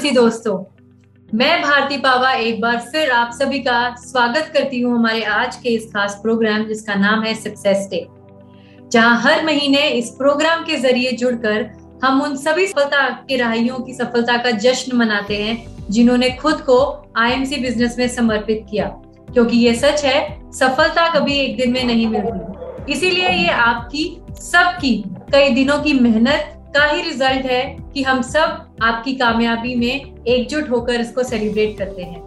नमस्ते दोस्तों, मैं भारती पावा एक बार फिर आप सभी का स्वागत करती हूँ हमारे आज के इस खास प्रोग्राम जिसका नाम है सक्सेस डे, जहां हर महीने इस प्रोग्राम के जरिए जुड़कर हम उन सभी सफलता के राहियों की सफलता का जश्न मनाते हैं जिन्होंने खुद को आईएमसी बिजनेस में समर्पित किया। क्योंकि ये सच है, सफलता कभी एक दिन में नहीं मिलती, इसीलिए ये आपकी सबकी कई दिनों की मेहनत का ही रिजल्ट है कि हम सब आपकी कामयाबी में एकजुट होकर इसको सेलिब्रेट करते हैं।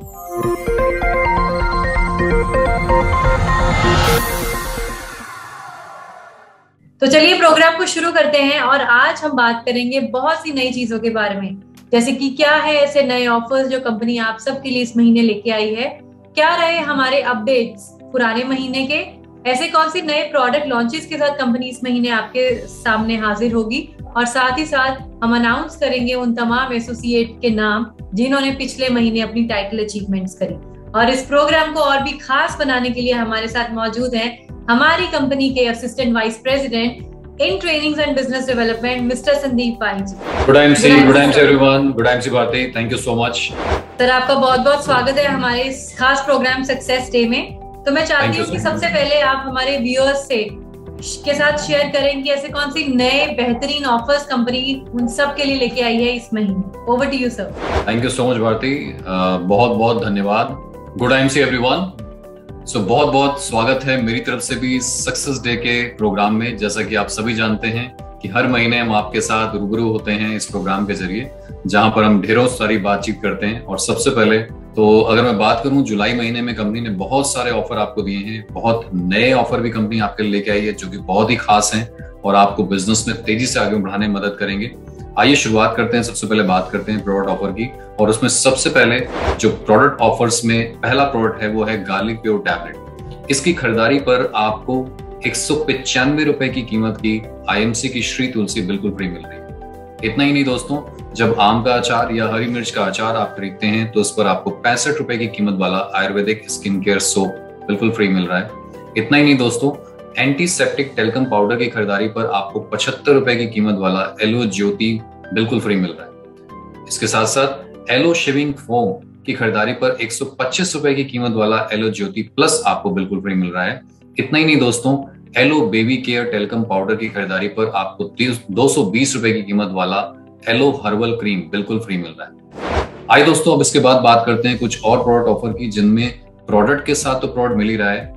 तो चलिए प्रोग्राम को शुरू करते हैं और आज हम बात करेंगे बहुत सी नई चीजों के बारे में, जैसे कि क्या है ऐसे नए ऑफर्स जो कंपनी आप सबके लिए इस महीने लेके आई है, क्या रहे हमारे अपडेट्स पुराने महीने के, ऐसे कौन सी नए प्रोडक्ट लॉन्चेस के साथ कंपनी इस महीने आपके सामने हाजिर होगी, और साथ ही साथ हम अनाउंस करेंगे उन तमाम एसोसिएट के नाम जिन्होंने पिछले महीने अपनी टाइटल अचीवमेंट्स करी। और इस प्रोग्राम को और भी खास बनाने के लिए हमारे साथ मौजूद हैं हमारी कंपनी के assistant vice president in trainings and business development mister Sandeep Pahi ji. Good MC everyone, good MC Bharti, thank you so much. Sir आपका बहुत बहुत स्वागत है हमारे इस खास प्रोग्राम सक्सेस डे में। तो मैं चाहती हूँ कि सबसे पहले आप हमारे व्यूअर्स के साथ शेयर करें कि ऐसे कौन सी नए बेहतरीन ऑफर्स कंपनी उन सब के लिए लेके आई है इस महीने। Over to you sir. Thank you so much Bharti, बहुत बहुत धन्यवाद। गुड एमसी एवरीवन, सो बहुत बहुत स्वागत है मेरी तरफ से भी सक्सेस डे के प्रोग्राम में। जैसा कि आप सभी जानते हैं कि हर महीने हम आपके साथ रूबरू होते हैं इस प्रोग्राम के जरिए, जहां पर हम ढेरों सारी बातचीत करते हैं। और सबसे पहले तो अगर मैं बात करूं, जुलाई महीने में कंपनी ने बहुत सारे ऑफर आपको दिए हैं, बहुत नए ऑफर भी कंपनी आपके लिए लेके आई है जो कि बहुत ही खास हैं और आपको बिजनेस में तेजी से आगे बढ़ाने में मदद करेंगे। आइए शुरुआत करते हैं, सबसे पहले बात करते हैं प्रोडक्ट ऑफर की। और उसमें सबसे पहले जो प्रोडक्ट ऑफर्स में पहला प्रोडक्ट है वो है गार्लिक प्योर टैबलेट। इसकी खरीदारी पर आपको 195 रुपए की कीमत की आईएमसी की श्री तुलसी बिल्कुल फ्री मिल रही है। इतना ही नहीं दोस्तों, जब आम का अचार या हरी मिर्च का अचार आप खरीदते हैं तो उस पर आपको 65 रुपए की कीमत वाला आयुर्वेदिक स्किन केयर सोप बिल्कुल फ्री मिल रहा है। इतना ही नहीं दोस्तों, एंटीसेप्टिक टेल्कम पाउडर की खरीदारी पर आपको 75 रुपए की कीमत वाला एलो ज्योति बिल्कुल फ्री मिल रहा है। इसके साथ साथ एलो शेविंग फोम की खरीदारी पर 125 रुपए की कीमत वाला एलो ज्योति प्लस आपको बिल्कुल फ्री मिल रहा है। इतना ही नहीं दोस्तों, aloe baby care talcum powder की खरीदारी पर आपको 220 रुपए की कीमत वाला एलो हर्बल क्रीम बिल्कुल फ्री मिल रहा है। आइए दोस्तों, अब इसके बाद बात करते हैं कुछ और प्रोडक्ट ऑफर की, जिनमें प्रोडक्ट के साथ तो प्रोडक्ट मिल ही रहा है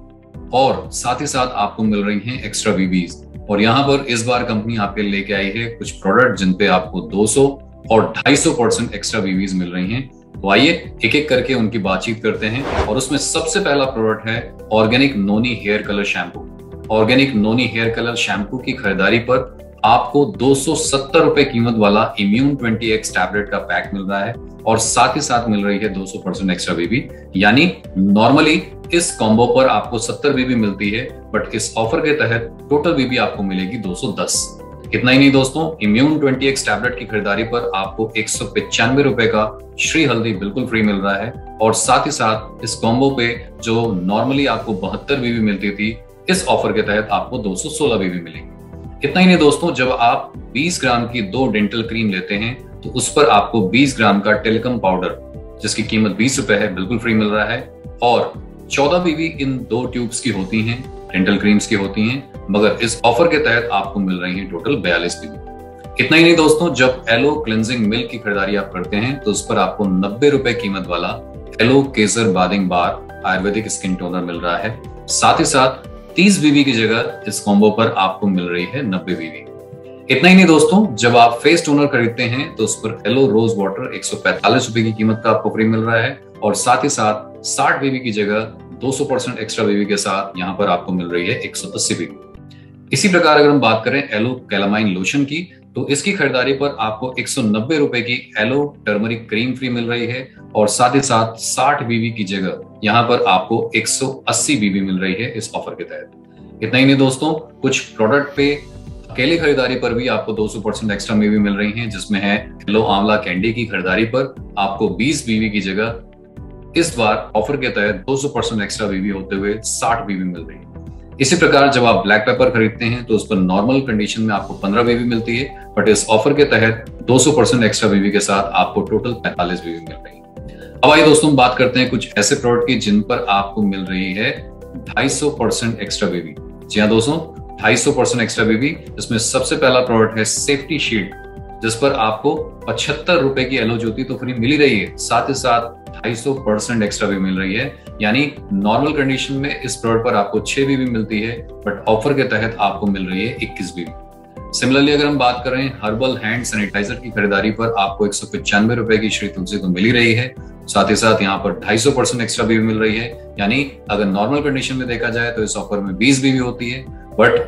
और साथ ही साथ आपको मिल रही हैं एक्स्ट्रा बीबीज। और यहाँ पर इस बार कंपनी आपके लेके आई है कुछ प्रोडक्ट जिन पे आपको 200 और 250% एक्स्ट्रा बीबीज मिल रही हैं। तो आइए एक एक करके उनकी बातचीत करते हैं। और उसमें सबसे पहला प्रोडक्ट है ऑर्गेनिक नोनी हेयर कलर शैम्पू। ऑर्गेनिक नोनी हेयर कलर शैम्पू की खरीदारी पर आपको 270 रुपए कीमत वाला इम्यून 20x टैबलेट का पैक मिल रहा है और साथ ही साथ मिल रही है 200% एक्स्ट्रा बीबी। यानी नॉर्मली इस कॉम्बो पर आपको 70 बीबी मिलती है, बट इस ऑफर के तहत टोटल बीबी आपको मिलेगी 210। इतना ही नहीं दोस्तों, इम्यून 20x टैबलेट की खरीदारी पर आपको 195 रुपए का श्री हल्दी बिल्कुल फ्री मिल रहा है और साथ ही साथ इस कॉम्बो पे जो नॉर्मली आपको 72 बीबी मिलती थी, इस ऑफर के तहत आपको 216 बीबी मिलेगी। इतना ही नहीं दोस्तों, जब आप 20 ग्राम की 2 डेंटल क्रीम लेते हैं तो उस पर आपको 20 ग्राम का टेल्कम पाउडर जिसकी कीमत 20 रुपए है बिल्कुल फ्री मिल रहा है। और 14 बीबी इन 2 ट्यूब्स की होती हैं, डेंटल क्रीम्स की होती हैं, मगर इस ऑफर के तहत आपको मिल रही है टोटल 42 बीबी। इतना ही नहीं दोस्तों, जब एलो क्लेंजिंग मिल्क की खरीदारी आप करते हैं तो उस पर आपको 90 रुपए कीमत वाला एलो केसर बादिंग बार आयुर्वेदिक स्किन टोनर मिल रहा है। साथ ही साथ 30 बीबी की जगह इस कॉम्बो पर आपको मिल रही है 90 बीबी। इतना ही नहीं दोस्तों, जब आप फेस टोनर खरीदते हैं तो उस पर एलो रोज वाटर 145 रुपए की कीमत का आपको फ्री मिल रहा है और साथ ही साथ 60 बीबी की जगह 200% एक्स्ट्रा बीबी के साथ यहाँ पर आपको मिल रही है 180 बीबी। इसी प्रकार अगर हम बात करें एलो कैलामाइन लोशन की, तो इसकी खरीदारी पर आपको 190 रुपए की एलो टर्मरिक क्रीम फ्री मिल रही है और साथ ही साथ 60 बीबी की जगह यहाँ पर आपको 180 बीबी मिल रही है इस ऑफर के तहत। इतना ही नहीं दोस्तों, कुछ प्रोडक्ट पे अकेले खरीदारी पर भी आपको 200% एक्स्ट्रा बीबी मिल रही है, जिसमें है एलो आंवला कैंडी की खरीदारी पर आपको 20 बीबी की जगह इस बार ऑफर के तहत 200% एक्स्ट्रा बीबी होते हुए 60 बीबी मिल रही है। इसी प्रकार जब आप ब्लैक पेपर खरीदते हैं तो उस पर नॉर्मल कंडीशन में आपको 15 बीबी मिलती है, बट इस ऑफर के तहत 200% एक्स्ट्रा बीबी के साथ आपको टोटल 45 बीबी मिल रही है। अब आइए दोस्तों बात करते हैं कुछ ऐसे प्रोडक्ट की जिन पर आपको मिल रही है 250% एक्स्ट्रा बीबी। जी हाँ दोस्तों, 250% एक्स्ट्रा बीबी। इसमें सबसे पहला प्रोडक्ट है सेफ्टी शील्ड, जिस पर आपको 75 रुपए की एलओ ज्योति तो फ्री मिल ही रही है, साथ ही साथ 250% एक्स्ट्रा भी मिल रही है। यानी नॉर्मल कंडीशन में इस प्रोडक्ट पर आपको 6 बीबी मिलती है, बट ऑफर के तहत आपको मिल रही है 21 बीबी। सिमिलरली अगर हम बात करें हर्बल हैंड सैनिटाइजर की खरीदारी पर आपको 195 रुपए की श्री तुलसी तो मिल ही रही है, साथ ही साथ यहाँ पर 250% एक्स्ट्रा बीबी मिल रही है। यानी अगर नॉर्मल कंडीशन में देखा जाए तो इस ऑफर में 20 बीबी होती है, बट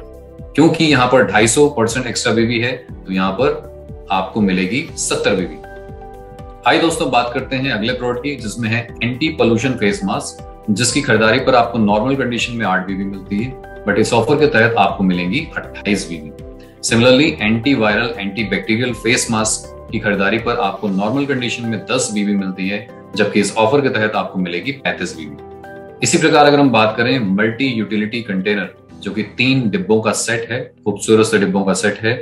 क्योंकि यहाँ पर 250% एक्स्ट्रा बीबी है तो यहाँ पर आपको मिलेगी 70 बीबी। आइए दोस्तों बात करते हैं अगले प्रोडक्ट की, जिसमें है एंटी पोल्यूशन फेस मास्क, जिसकी खरीदारी पर आपको नॉर्मल कंडीशन में 8 बीबी मिलती है, बट इस ऑफर के तहत आपको मिलेंगी 28 बीबी। Similarly anti viral anti bacterial face mask की खरीदारी पर आपको नॉर्मल कंडीशन में 10 बीबी मिलती है, जबकि इस ऑफर के तहत आपको मिलेगी 35 बीबी। इसी प्रकार अगर हम बात करें मल्टी यूटिलिटी कंटेनर, जो कि 3 डिब्बों का सेट है, खूबसूरत से डिब्बों का सेट है,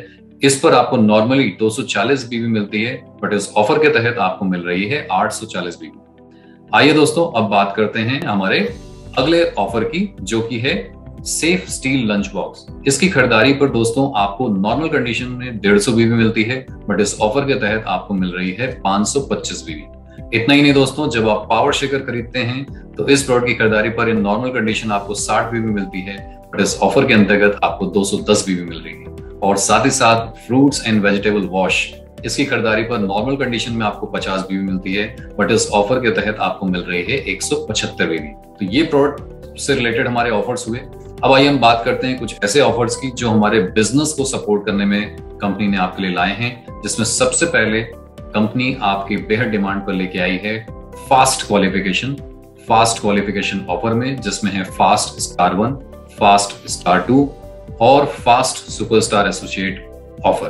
इस पर आपको नॉर्मली 240 बीबी मिलती है, बट इस ऑफर के तहत आपको मिल रही है 840 बीबी। आइए दोस्तों अब बात करते हैं हमारे अगले ऑफर की, जो कि है सेफ स्टील लंच बॉक्स। इसकी खरीदारी पर दोस्तों आपको नॉर्मल कंडीशन में 150 बीबी मिलती है, बट इस ऑफर के तहत आपको मिल रही है 525 बीबी। इतना ही नहीं दोस्तों, जब आप पावर शेकर खरीदते हैं तो इस प्रोडक्ट की खरीदारी पर इन नॉर्मल कंडीशन आपको 60 बीबी मिलती है, बट इस ऑफर के अंतर्गत आपको 210 बीबी मिल रही है। और साथ ही साथ फ्रूट्स एंड वेजिटेबल वॉश, इसकी खरीदारी पर नॉर्मल कंडीशन में आपको 50 बीबी मिलती है, बट इस ऑफर के तहत आपको मिल रही है 175 बीबी। तो ये प्रोडक्ट से रिलेटेड हमारे ऑफर्स हुए। अब आइए हम बात करते हैं कुछ ऐसे ऑफर्स की जो हमारे बिजनेस को सपोर्ट करने में कंपनी ने आपके लिए लाए हैं, जिसमें सबसे पहले कंपनी आपकी बेहद डिमांड पर लेके आई है फास्ट क्वालिफिकेशन ऑफर में, जिसमें है फास्ट स्टार 1, फास्ट स्टार 2 और फास्ट सुपरस्टार एसोसिएट ऑफर।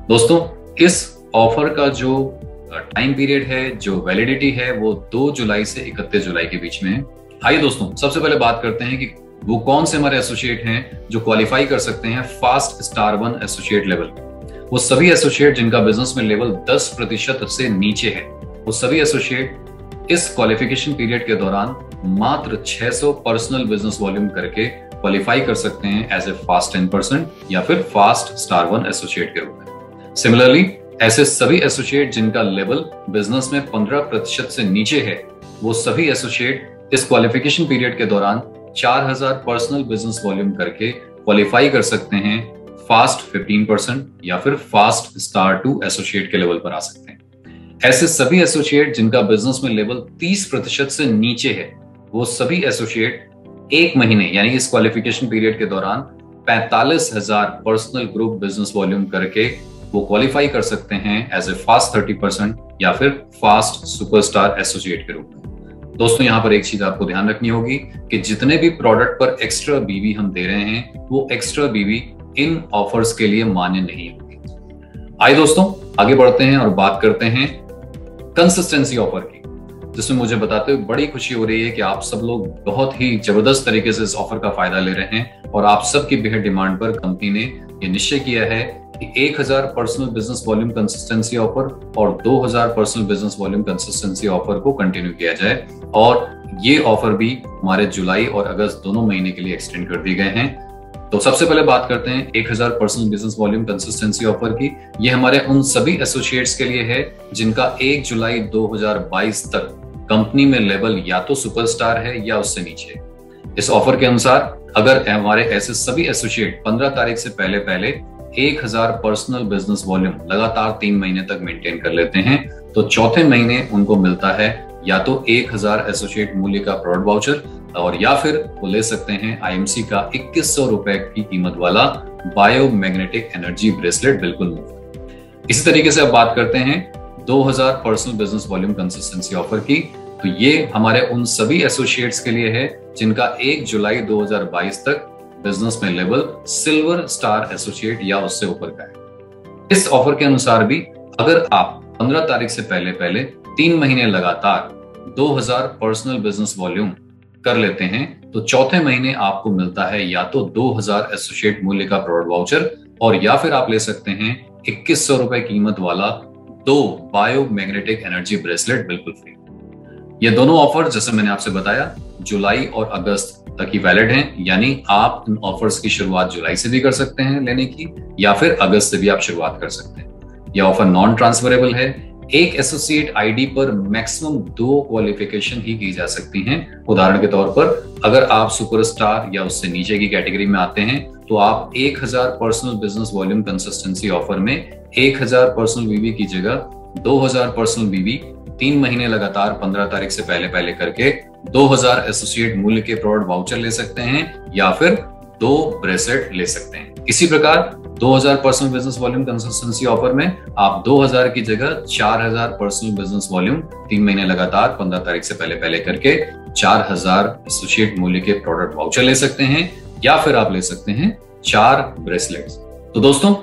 दोस्तों इस ऑफर का जो टाइम पीरियड है, जो वैलिडिटी है, वो 2 जुलाई से 31 जुलाई के बीच में है। आइए दोस्तों सबसे पहले बात करते हैं कि वो कौन से हमारे एसोसिएट हैं जो क्वालिफाई कर सकते हैं फास्ट स्टार 1 एसोसिएट लेवल। वो सभी एसोसिएट जिनका बिजनेस में लेवल 10% से नीचे है, वो सभी एसोसिएट इस क्वालिफिकेशन पीरियड के दौरान मात्र 600 पर्सनल बिजनेस वॉल्यूम करके क्वालिफाई कर सकते हैं एज ए फास्ट 10% या फिर फास्ट स्टार 1 एसोसिएट के रूप में। सिमिलरली ऐसे सभी एसोसिएट जिनका लेवल बिजनेस में 15% से नीचे है, वो सभी एसोसिएट इस क्वालिफिकेशन पीरियड के दौरान 4000 पर्सनल बिजनेस वॉल्यूम करके क्वालिफाई कर सकते हैं फास्ट 15% या फिर फास्ट स्टार 2 एसोसिएट के लेवल पर आ सकते हैं। ऐसे सभी एसोसिएट जिनका बिजनेस में लेवल 30% से नीचे है, वो सभी एसोसिएट 1 महीने यानी इस क्वालिफिकेशन पीरियड के दौरान 45,000 पर्सनल ग्रुप बिजनेस वॉल्यूम करके वो क्वालिफाई कर सकते हैं एज ए फास्ट 30% या फिर फास्ट सुपरस्टार एसोसिएट के रूप में। दोस्तों यहाँ पर एक चीज आपको ध्यान रखनी होगी कि जितने भी प्रोडक्ट पर एक्स्ट्रा बीबी हम दे रहे हैं, वो एक्स्ट्रा बीबी इन ऑफर्स के लिए मान्य नहीं होगी। आइए दोस्तों आगे बढ़ते हैं और बात करते हैं कंसिस्टेंसी ऑफर की, जिसमें मुझे बताते हुए बड़ी खुशी हो रही है कि आप सब लोग बहुत ही जबरदस्त तरीके से इस ऑफर का फायदा ले रहे हैं और आप सबकी बेहद डिमांड पर कंपनी ने यह निश्चय किया है कि 1000 personal business volume consistency offer और 2000 personal business volume consistency offer को कंटिन्यू किया जाए, और ये ऑफर भी हमारे जुलाई और अगस्त दोनों महीने के लिए एक्सटेंड कर दिए गए हैं। तो सबसे पहले बात करते हैं 1000 personal business volume consistency offer की। ये हमारे उन सभी एसोसिएट्स के लिए है जिनका 1 जुलाई 2022 तक कंपनी में लेवल या तो सुपरस्टार है या उससे नीचे। इस ऑफर के अनुसार अगर हमारे ऐसे सभी एसोसिएट 15 तारीख से पहले 1000 पर्सनल बिजनेस वॉल्यूम लगातार 3 महीने तक मेंटेन कर लेते हैं, तो चौथे महीने उनको मिलता है या तो 1000 एसोसिएट मूल्य का प्रोडक्ट वाउचर, और या फिर वो ले सकते हैं आईएमसी का 2100 रुपए की कीमत वाला बायोमैग्नेटिक एनर्जी ब्रेसलेट बिल्कुल मुफ्त। इसी तरीके से अब बात करते हैं 2000 personal business volume consistency offer की। तो ये हमारे उन सभी एसोसिएट्स के लिए है जिनका 1 जुलाई 2022 तक बिजनेस में लेवल सिल्वर स्टार एसोसिएट या उससे ऊपर का है। इस ऑफर के अनुसार भी अगर आप 15 तारीख से पहले 3 महीने लगातार 2000 पर्सनल बिजनेस वॉल्यूम कर लेते हैं तो चौथे महीने आपको मिलता है या तो 2000 एसोसिएट मूल्य का प्रोडक्ट वाउचर, और या फिर आप ले सकते हैं 2100 रुपए कीमत वाला 2 बायोमैग्नेटिक एनर्जी ब्रेसलेट बिल्कुल फ्री। ये दोनों ऑफर जैसे मैंने आपसे बताया जुलाई और अगस्त तक ही वैलिड हैं, यानी आप इन ऑफर्स की शुरुआत जुलाई से भी कर सकते हैं लेने की, या फिर अगस्त से भी आप शुरुआत कर सकते हैं। यह ऑफर नॉन ट्रांसफरेबल है। एक एसोसिएट आईडी पर मैक्सिमम 2 क्वालिफिकेशन ही की जा सकती हैं। उदाहरण के तौर पर अगर आप सुपरस्टार या उससे नीचे की कैटेगरी में आते हैं तो आप 1000 personal business volume consistency offer में 1000 पर्सनल बीवी की जगह 2000 पर्सनल बीवी 3 महीने लगातार 15 तारीख से पहले करके 2000 एसोसिएट मूल्य के प्रोडक्ट वाउचर ले सकते हैं या फिर 2 ब्रेसलेट ले सकते हैं। इसी प्रकार 2000 personal business volume consistency offer में आप 2000 की जगह 4000 पर्सनल बिजनेस वॉल्यूम 3 महीने लगातार 15 तारीख से पहले करके 4000 एसोसिएट मूल्य के प्रोडक्ट वाउचर ले सकते हैं, या फिर आप ले सकते हैं 4 ब्रेसलेट्स। तो दोस्तों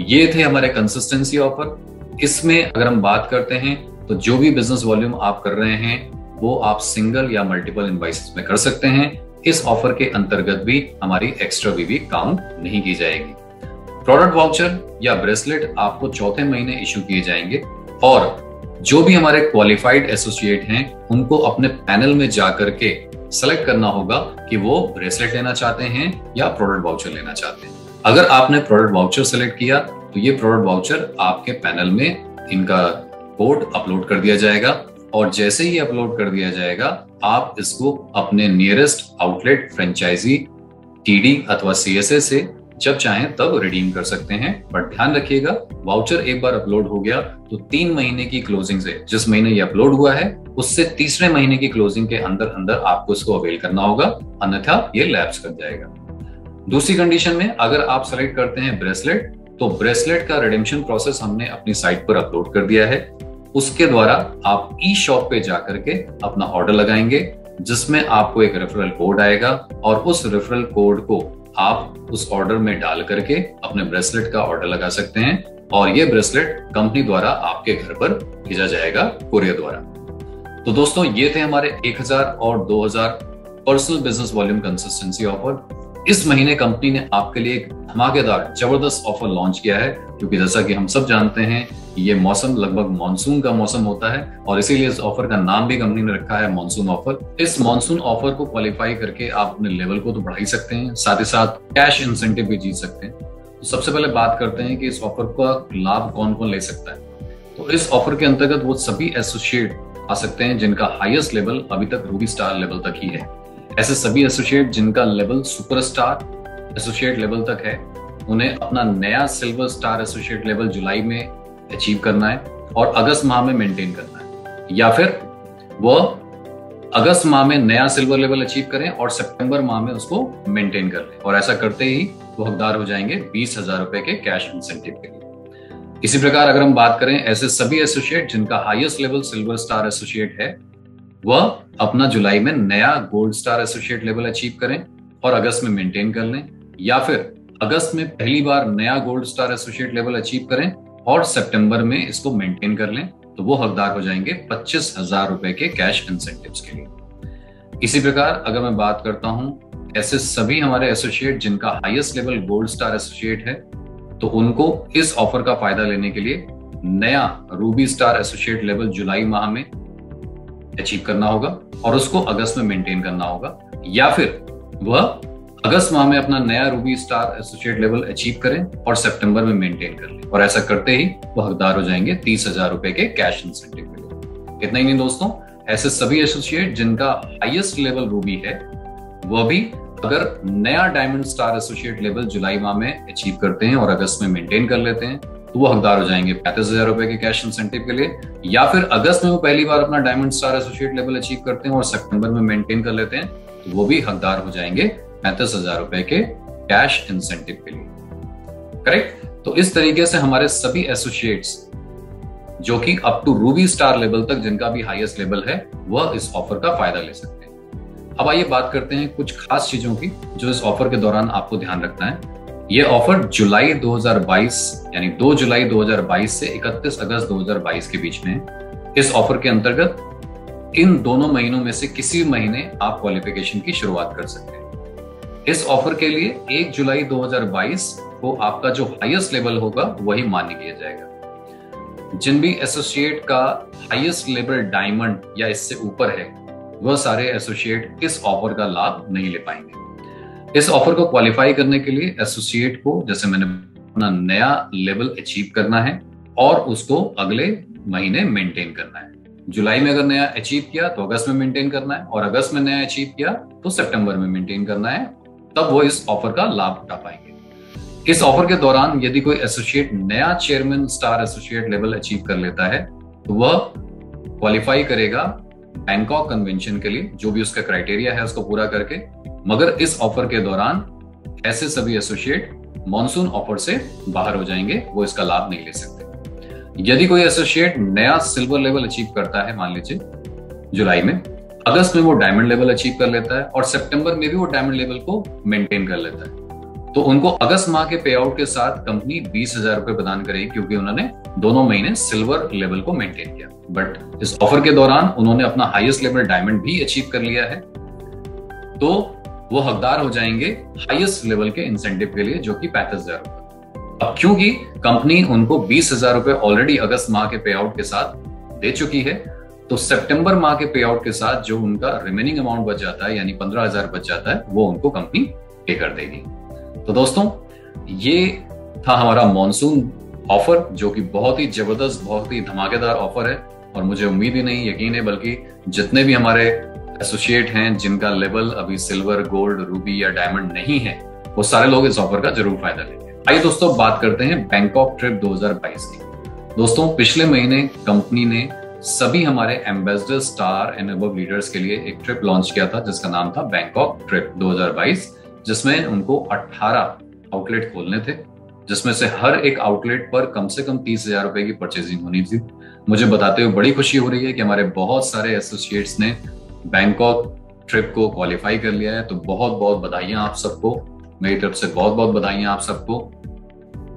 ये थे हमारे कंसिस्टेंसी ऑफर। इसमें अगर हम बात करते हैं तो जो भी बिजनेस वॉल्यूम आप कर रहे हैं वो आप सिंगल या मल्टीपल इनवॉइसेस में कर सकते हैं। इस ऑफर के अंतर्गत भी हमारी एक्स्ट्रा बीवी काउंट नहीं की जाएगी। प्रोडक्ट वाउचर या ब्रेसलेट आपको चौथे महीने इशू किए जाएंगे, और जो भी हमारे क्वालिफाइड एसोसिएट हैं उनको अपने पैनल में जाकर के सेलेक्ट करना होगा कि वो ब्रेसलेट लेना चाहते हैं या प्रोडक्ट वाउचर लेना चाहते हैं। अगर आपने प्रोडक्ट वाउचर सेलेक्ट किया तो ये प्रोडक्ट वाउचर आपके पैनल में इनका कोड अपलोड कर दिया जाएगा, और जैसे ही अपलोड कर दिया जाएगा आप इसको अपने नियरेस्ट आउटलेट फ्रेंचाइजी टीडी अथवा सीएसए से जब चाहें तब रिडीम कर सकते हैं। बट ध्यान रखिएगा वाउचर एक बार अपलोड हो गया तो 3 महीने की क्लोजिंग से, जिस महीने ये अपलोड हुआ है उससे तीसरे महीने की क्लोजिंग के अंदर आपको इसको अवेल करना होगा, अन्यथा ये लैप्स कर जाएगा। दूसरी कंडीशन में अगर आप सेलेक्ट करते हैं ब्रेसलेट, तो ब्रेसलेट का रिडेम्पशन प्रोसेस हमने अपनी साइट पर अपलोड कर दिया है। उसके द्वारा आप ई शॉप पे जाकर के अपना ऑर्डर लगाएंगे, जिसमें आपको एक रेफरल कोड आएगा, और उस रेफरल कोड को आप उस ऑर्डर में डाल करके अपने ब्रेसलेट का ऑर्डर लगा सकते हैं, और ये ब्रेसलेट कंपनी द्वारा आपके घर पर भेजा जाएगा कुरियर द्वारा। तो दोस्तों ये थे हमारे 1000 और 2000 personal business volume consistency offer. इस महीने कंपनी ने आपके लिए एक धमाकेदार जबरदस्त ऑफर लॉन्च किया है, क्योंकि जैसा कि हम सब जानते हैं ये मौसम लगभग मॉनसून का मौसम होता है, और इसीलिए इस ऑफर का नाम भी कंपनी ने रखा है मॉनसून ऑफर। इस मॉनसून ऑफर को क्वालिफाई करके आप अपने लेवल को तो बढ़ा ही सकते हैं, साथ ही साथ कैश इंसेंटिव भी जीत सकते हैं। तो सबसे पहले बात करते हैं कि इस ऑफर का लाभ कौन कौन ले सकता है। तो इस ऑफर के अंतर्गत वो सभी एसोसिएट आ सकते हैं जिनका हाईएस्ट लेवल अभी तक रूबी स्टार लेवल तक ही है। ऐसे सभी एसोसिएट जिनका लेवल सुपरस्टार एसोसिएट लेवल तक है, उन्हें अपना नया सिल्वर स्टार एसोसिएट लेवल जुलाई में अचीव करना है और अगस्त माह में मेंटेन करना है, या फिर वह अगस्त माह में नया सिल्वर लेवल अचीव करें और सितंबर माह में उसको मेंटेन कर लें, और ऐसा करते ही वो हकदार हो जाएंगे 20,000 रुपए के कैश इंसेंटिव के लिए। इसी प्रकार अगर हम बात करें ऐसे सभी एसोसिएट जिनका highest level silver star associate है, वह अपना जुलाई में नया gold star associate level achieve करें और अगस्त में मेंटेन कर लें, या फिर अगस्त में पहली बार नया gold star associate level achieve करें और सितंबर में इसको मेंटेन कर लें, तो वो हकदार हो जाएंगे 25,000 रुपए के कैश इंसेंटिव्स के लिए। इसी प्रकार अगर मैं बात करता हूं ऐसे सभी हमारे एसोसिएट जिनका highest level gold star associate है, तो उनको इस ऑफर का फायदा लेने के लिए नया रूबी स्टार एसोसिएट लेवल जुलाई माह में अचीव करना होगा और उसको अगस्त में मेंटेन करना होगा, या फिर वह अगस्त माह में अपना नया Ruby star associate level achieve करें और सितंबर में मेंटेन कर लें, और ऐसा करते ही वह हकदार हो जाएंगे 30,000 रुपए के कैश इंसेंटिव के लिए। इतना ही नहीं दोस्तों, ऐसे सभी एसोसिएट जिनका हाईएस्ट लेवल रूबी है, वह भी अगर नया डायमंड स्टार एसोसिएट लेवल जुलाई माह में अचीव करते हैं और अगस्त में मेंटेन कर लेते हैं, तो वो हकदार हो जाएंगे 35,000 रुपए के कैश इंसेंटिव के लिए, या फिर अगस्त में वो पहली बार अपना diamond star associate level achieve करते हैं और सितंबर में मेंटेन कर लेते हैं, तो वो भी हकदार हो जाएंगे 35,000 रुपए के कैश इंसेंटिव के लिए। करेक्ट? तो इस तरीके से हमारे सभी एसोसिएट्स जो कि up to ruby star level तक जिनका भी हाईएस्ट लेवल है, वह इस ऑफर का फायदा ले सकते हैं। अब आइए बात करते हैं कुछ खास चीजों की जो इस ऑफर के दौरान आपको ध्यान रखना है। यह ऑफर जुलाई 2022 यानी 2 जुलाई 2022 से 31 अगस्त 2022 के बीच में है। इस ऑफर के अंतर्गत इन दोनों महीनों में से किसी महीने आप क्वालिफिकेशन की शुरुआत कर सकते हैं। इस ऑफर के लिए 1 जुलाई 2022 को आपका जो हाईएस्ट लेवल होगा वही मान्य किया जाएगा। जिन भी एसोसिएट का हाईएस्ट लेवल डायमंड या इससे ऊपर है, वह सारे एसोसिएट इस ऑफर का लाभ नहीं ले पाएंगे। इस ऑफर को क्वालिफाई करने के लिए एसोसिएट को, जैसे मैंने अपना नया लेवल अचीव करना है और उसको अगले महीने मेंटेन करना है। जुलाई में अगर नया अचीव किया तो अगस्त में मेंटेन करना है, और अगस्त में नया अचीव किया तो सितंबर में मेंटेन करना है, तब वो इस ऑफर का लाभ उठा पाएंगे। इस ऑफर के दौरान यदि कोई एसोसिएट नया chairman star associate level achieve कर लेता है तो वह क्वालिफाई करेगा बैंकॉक कन्वेंशन के लिए, जो भी उसका क्राइटेरिया है उसको पूरा करके। मगर इस ऑफर के दौरान ऐसे सभी एसोसिएट मॉनसून ऑफर से बाहर हो जाएंगे, वो इसका लाभ नहीं ले सकते। यदि कोई एसोसिएट नया सिल्वर लेवल अचीव करता है, मान लीजिए जुलाई में, अगस्त में वो डायमंड लेवल अचीव कर लेता है और सितंबर में भी वो डायमंड लेवल को मेंटेन कर लेता है, तो उनको अगस्त माह के पे आउट के साथ कंपनी 20,000 रुपए प्रदान करेगी, क्योंकि उन्होंने दोनों महीने सिल्वर लेवल को मेंटेन किया। बट इस ऑफर के दौरान उन्होंने अपना हाईएस्ट लेवल डायमंड भी अचीव कर लिया है, तो वो हकदार हो जाएंगे हाईएस्ट लेवल के इंसेंटिव के लिए, जो कि 35,000 रुपए। अब क्योंकि कंपनी उनको 20,000 रुपए ऑलरेडी अगस्त माह के पे आउट के साथ दे चुकी है, तो सितंबर माह के पे आउट के साथ जो उनका रिमेनिंग अमाउंट बच जाता है, यानी 15,000 बच जाता है, वो उनको कंपनी पे कर देगी। तो दोस्तों, ये था हमारा मॉनसून ऑफर, जो कि बहुत ही जबरदस्त, बहुत ही धमाकेदार ऑफर है। और मुझे उम्मीद ही नहीं, यकीन है, बल्कि जितने भी हमारे एसोसिएट हैं जिनका लेवल अभी सिल्वर, गोल्ड, रूबी या डायमंड नहीं है, वो सारे लोग इस ऑफर का जरूर फायदा लेंगे। आइए दोस्तों, बात करते हैं बैंकॉक ट्रिप 2022 की। दोस्तों, पिछले महीने कंपनी ने सभी हमारे ambassador, star and above leaders के लिए एक ट्रिप लॉन्च किया था, जिसका नाम था बैंकॉक ट्रिप 2022, जिसमें उनको 18 आउटलेट खोलने थे, जिसमें से हर एक आउटलेट पर कम से कम 30,000 रुपए की परचेजिंग होनी थी। मुझे बताते हुए बड़ी खुशी हो रही है कि हमारे बहुत सारे एसोसिएट्स ने बैंकॉक ट्रिप को क्वालिफाई कर लिया है। तो बहुत बहुत बधाइयां आप सबको, मेरी तरफ से बहुत बहुत बधाइयां आप सबको।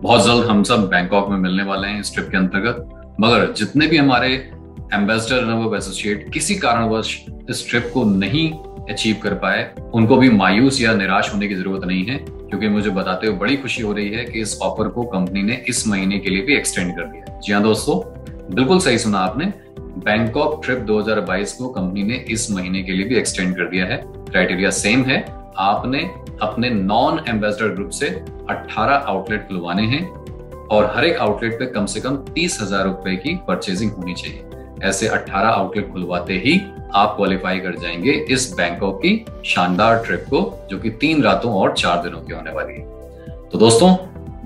बहुत जल्द हम सब बैंकॉक में मिलने वाले हैं इस ट्रिप के अंतर्गत। मगर जितने भी हमारे एम्बेसडर एंड एसोसिएट किसी कारणवश इस ट्रिप को नहीं अचीव कर पाए, उनको भी मायूस या निराश होने की जरूरत नहीं है, क्योंकि मुझे बताते हुए बड़ी खुशी हो रही है कि इस ऑफर को कंपनी ने इस महीने के लिए भी एक्सटेंड कर दिया। जी हाँ दोस्तों, बिल्कुल सही सुना आपने, बैंकॉक ट्रिप 2022 को कंपनी ने इस महीने के लिए भी एक्सटेंड कर दिया है। क्राइटेरिया सेम है, आपने अपने नॉन एम्बेसडर ग्रुप से 18 आउटलेट खुलवाने हैं और हर एक आउटलेट पे कम से कम 30,000 रुपए की परचेजिंग होनी चाहिए। ऐसे 18 आउटलेट खुलवाते ही आप क्वालिफाई कर जाएंगे इस बैंकॉक की शानदार ट्रिप को, जो कि 3 रातों और 4 दिनों की होने वाली है। तो दोस्तों,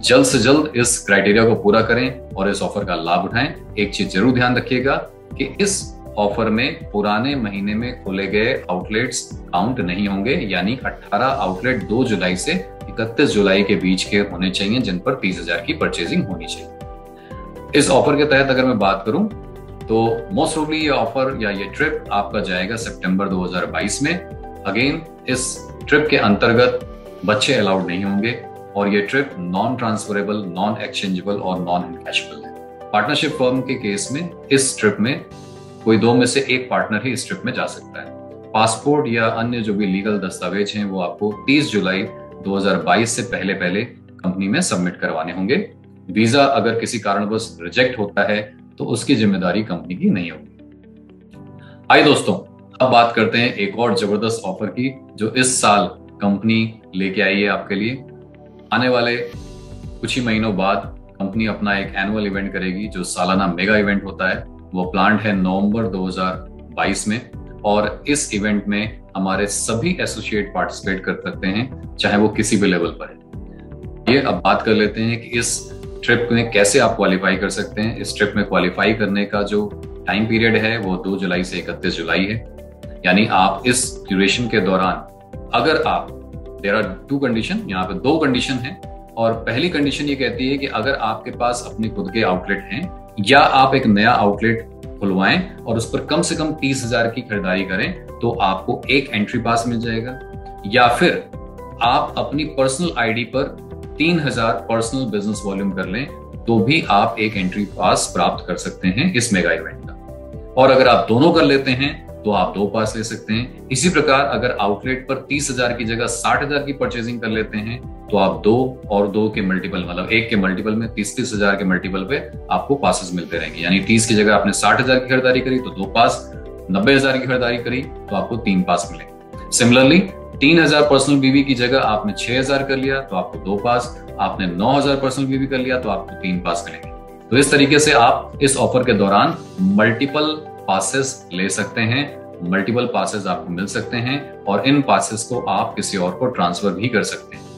जल्द से जल्द इस क्राइटेरिया को पूरा करें और इस ऑफर का लाभ उठाएं। एक चीज जरूर ध्यान रखिएगा कि इस ऑफर में पुराने महीने में खोले गए आउटलेट्स काउंट नहीं होंगे, यानी 18 आउटलेट 2 जुलाई से 31 जुलाई के बीच के होने चाहिए, जिन पर 30,000 की परचेजिंग होनी चाहिए। इस ऑफर के तहत अगर मैं बात करूं तो मोस्ट प्रोबेबली ये ऑफर या ये ट्रिप आपका जाएगा सितंबर 2022 में। अगेन, इस ट्रिप के अंतर्गत बच्चे अलाउड नहीं होंगे और ये trip non transferable, non exchangeable और नॉन इनकैशेबल है। पार्टनरशिप फर्म के केस में इस ट्रिप में कोई 2 में से 1 पार्टनर ही इस ट्रिप में जा सकता है। पासपोर्ट या अन्य जो भी लीगल दस्तावेज हैं वो आपको 30 जुलाई 2022 से पहले पहले कंपनी में सबमिट करवाने होंगे। वीजा अगर किसी कारणवश रिजेक्ट होता है तो उसकी जिम्मेदारी कंपनी की नहीं होगी। आइए दोस्तों, अब बात करते हैं एक और जबरदस्त ऑफर की, जो इस साल कंपनी लेके आई है आपके लिए। आने वाले कुछ ही महीनों बाद कंपनी अपना एक एनुअल इवेंट करेगी, जो सालाना मेगा इवेंट होता है। वो प्लान्ड है नवंबर 2022 में, और इस इवेंट में हमारे सभी एसोसिएट पार्टिसिपेट कर सकते हैं, चाहे वो किसी भी लेवल पर है। ये अब बात कर लेते हैं कि इस ट्रिप में कैसे आप क्वालिफाई कर सकते हैं। इस ट्रिप में क्वालिफाई करने का जो टाइम पीरियड है वो 2 जुलाई से 31 जुलाई है, यानी आप इस ड्यूरेशन के दौरान अगर आप, देयर आर 2 कंडीशन, यहाँ पे 2 कंडीशन है। और पहली कंडीशन ये कहती है कि अगर आपके पास अपने खुद के आउटलेट हैं या आप एक नया आउटलेट खुलवाएं और उस पर कम से कम 30,000 की खरीदारी करें, तो आपको एक एंट्री पास मिल जाएगा, या फिर आप अपनी पर्सनल आईडी पर 3,000 पर्सनल बिजनेस वॉल्यूम कर लें तो भी आप एक एंट्री पास प्राप्त कर सकते हैं इस मेगा इवेंट का। और अगर आप दोनों कर लेते हैं तो आप 2 पास ले सकते हैं। इसी प्रकार अगर आउटलेट पर 30,000 की जगह 60,000 की परचेजिंग कर लेते हैं तो आप 2 और 2 के मल्टीपल, मतलब 1 के मल्टीपल में 30,000 के मल्टीपल पे आपको पासेस मिलते रहेंगे। यानी 30 की जगह आपने 60,000 की खरीदारी करी तो 2 पास, 90,000 की खरीदारी करी तो आपको 3 पास मिलेंगे। सिमिलरली 3,000 पर्सनल बीवी की जगह आपने 6,000 कर लिया तो आपको 2 पास, आपने 9,000 पर्सनल बीवी कर लिया तो आपको 3 पास मिलेंगे। तो इस तरीके से आप इस ऑफर के दौरान मल्टीपल पासेस ले सकते हैं, मल्टीपल पासेस आपको मिल सकते हैं और इन पासेस को आप किसी और को ट्रांसफर भी कर सकते हैं।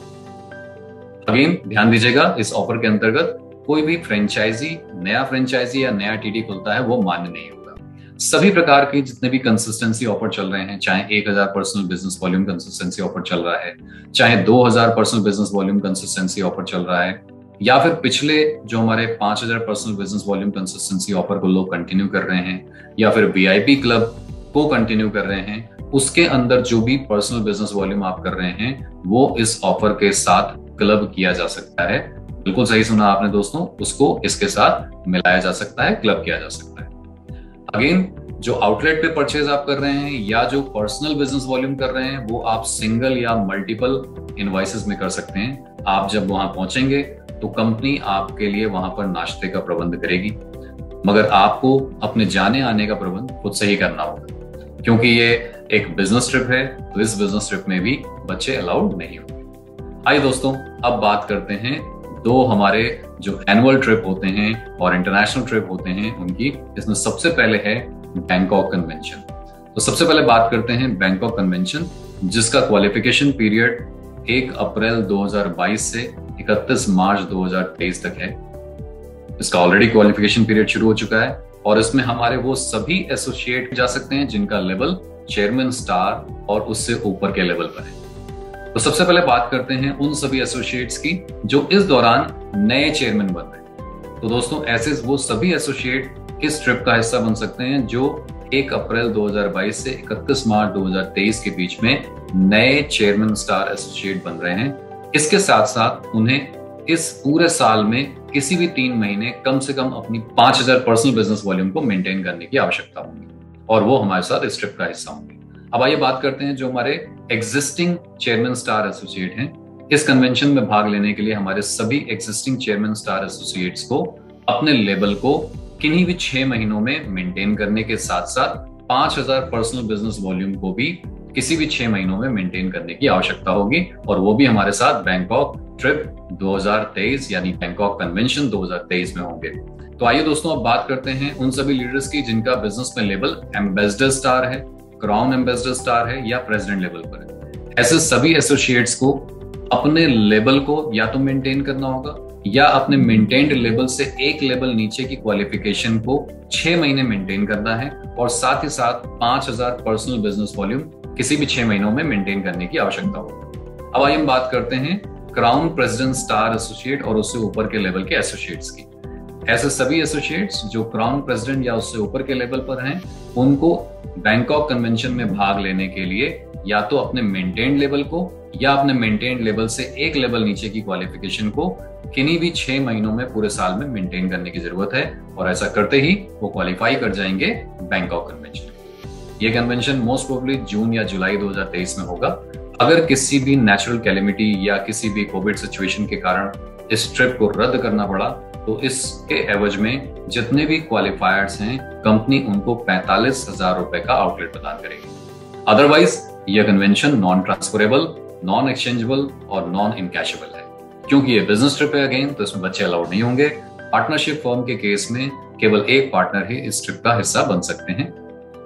अगेन ध्यान दीजिएगा, इस ऑफर के अंतर्गत कोई भी नया फ्रेंचाइजी या नया टीडी खुलता है वो मान्य नहीं होगा। सभी प्रकार के जितने भी कंसिस्टेंसी ऑफर चल रहे हैं, चाहे 1,000 personal business volume consistency offer चल रहा है, चाहे 2,000 personal business volume consistency offer चल रहा है, या फिर पिछले जो हमारे 5,000 personal business volume consistency offer को लोग कंटिन्यू कर रहे हैं, या फिर वीआईपी क्लब को कंटिन्यू कर रहे हैं, उसके अंदर जो भी पर्सनल बिजनेस वॉल्यूम आप कर रहे हैं वो इस ऑफर के साथ क्लब किया जा सकता है। बिल्कुल सही सुना आपने दोस्तों, उसको इसके साथ मिलाया जा सकता है, क्लब किया जा सकता है। अगेन जो आउटलेट पे परचेज आप कर रहे हैं या जो पर्सनल बिजनेस वॉल्यूम कर रहे हैं वो आप सिंगल या मल्टीपल इनवॉइसेस में कर सकते हैं। आप जब वहां पहुंचेंगे तो कंपनी आपके लिए वहां पर नाश्ते का प्रबंध करेगी, मगर आपको अपने जाने आने का प्रबंध खुद से ही करना होगा, क्योंकि ये एक बिजनेस ट्रिप है तो इस बिजनेस ट्रिप में भी बच्चे अलाउड नहीं होंगे। आइए दोस्तों, अब बात करते हैं 2 हमारे जो एनुअल ट्रिप होते हैं और इंटरनेशनल ट्रिप होते हैं उनकी। इसमें सबसे पहले है बैंकॉक कन्वेंशन। तो सबसे पहले बात करते हैं बैंकॉक कन्वेंशन, जिसका क्वालिफिकेशन पीरियड 1 अप्रैल 2022 से 31 मार्च 2023 तक है। इसका ऑलरेडी क्वालिफिकेशन पीरियड शुरू हो चुका है और इसमें हमारे वो सभी एसोसिएट जा सकते हैं जिनका लेवल चेयरमैन स्टार और उससे ऊपर के लेवल पर है। तो सबसे पहले बात करते हैं उन सभी एसोसिएट्स की जो इस दौरान नए चेयरमैन बन रहे हैं। तो दोस्तों ऐसे वो सभी एसोसिएट इस ट्रिप का हिस्सा बन सकते हैं जो 1 अप्रैल 2022 से 31 मार्च 2023 के बीच में नए चेयरमैन स्टार एसोसिएट बन रहे हैं। इसके साथ साथ उन्हें इस पूरे साल में किसी भी 3 महीने कम से कम अपनी 5,000 पर्सनल बिजनेस वॉल्यूम को मेंटेन करने की आवश्यकता होगी और वो हमारे साथ इस ट्रिप का हिस्सा होंगे। अब आइए बात करते हैं जो हमारे एग्जिस्टिंग चेयरमैन स्टार एसोसिएट हैं। इस कन्वेंशन में भाग लेने के लिए हमारे सभी एग्जिस्टिंग चेयरमैन स्टार एसोसिएट्स को अपने लेवल को किन्हीं भी 6 महीनों में मेंटेन करने के साथ साथ 5,000 पर्सनल बिजनेस वॉल्यूम को भी किसी भी 6 महीनों में मेंटेन करने की आवश्यकता होगी और वो भी हमारे साथ बैंकॉक ट्रिप 2023 यानी बैंकॉक कन्वेंशन 2023 में होंगे। तो आइए दोस्तों अब बात करते हैं उन सभी लीडर्स की जिनका बिजनेस में लेवल एम्बेसडर स्टार है, क्राउन एम्बेसडर स्टार है या प्रेसिडेंट लेवल पर है। ऐसे सभी एसोसिएट्स को अपने लेवल को या तो मेंटेन करना होगा या अपने मेंटेन्ड लेवल से एक लेवल नीचे की क्वालिफिकेशन को 6 महीने मेंटेन करना है और साथ ही साथ 5,000 पर्सनल बिजनेस वॉल्यूम किसी भी 6 महीनों में मेंटेन करने की आवश्यकता होगी। अब आइए हम बात करते हैं क्राउन प्रेसिडेंट स्टार एसोसिएट और उससे ऊपर के लेवल के एसोसिएट्स की। ऐसे सभी एसोसिएट्स जो क्राउन प्रेसिडेंट या उससे ऊपर के लेवल पर हैं, उनको बैंकॉक कन्वेंशन में भाग लेने के लिए या तो अपने मेंटेन्ड लेवल को या अपने मेंटेन्ड लेवल से एक लेवल नीचे की क्वालिफिकेशन को किन्हीं भी 6 महीनों में पूरे साल में मेंटेन करने की जरूरत है और ऐसा करते ही वो क्वालिफाई कर जाएंगे बैंकॉक कन्वेंशन। ये कन्वेंशन मोस्ट प्रोबेबली जून या जुलाई 2023 में होगा। अगर किसी भी नेचुरल कैलेमिटी या किसी भी कोविड सिचुएशन के कारण इस ट्रिप को रद्द करना पड़ा तो इसके एवज में जितने भी क्वालिफायर्स हैं कंपनी उनको 45,000 रुपए का आउटलेट प्रदान करेगी। अदरवाइज यह convention non transferable, non exchangeable और नॉन इनकैशेबल है। क्योंकि ये बिजनेस ट्रिप है अगेन तो इसमें बच्चे अलाउड नहीं होंगे। पार्टनरशिप फर्म के केस में केवल एक पार्टनर ही इस ट्रिप का हिस्सा बन सकते हैं।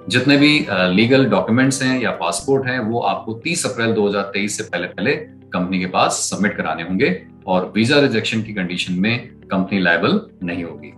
जितने भी लीगल डॉक्यूमेंट्स हैं या पासपोर्ट हैं वो आपको 30 अप्रैल 2023 से पहले कंपनी के पास सबमिट कराने होंगे और वीजा रिजेक्शन की कंडीशन में कंपनी लायबल नहीं होगी।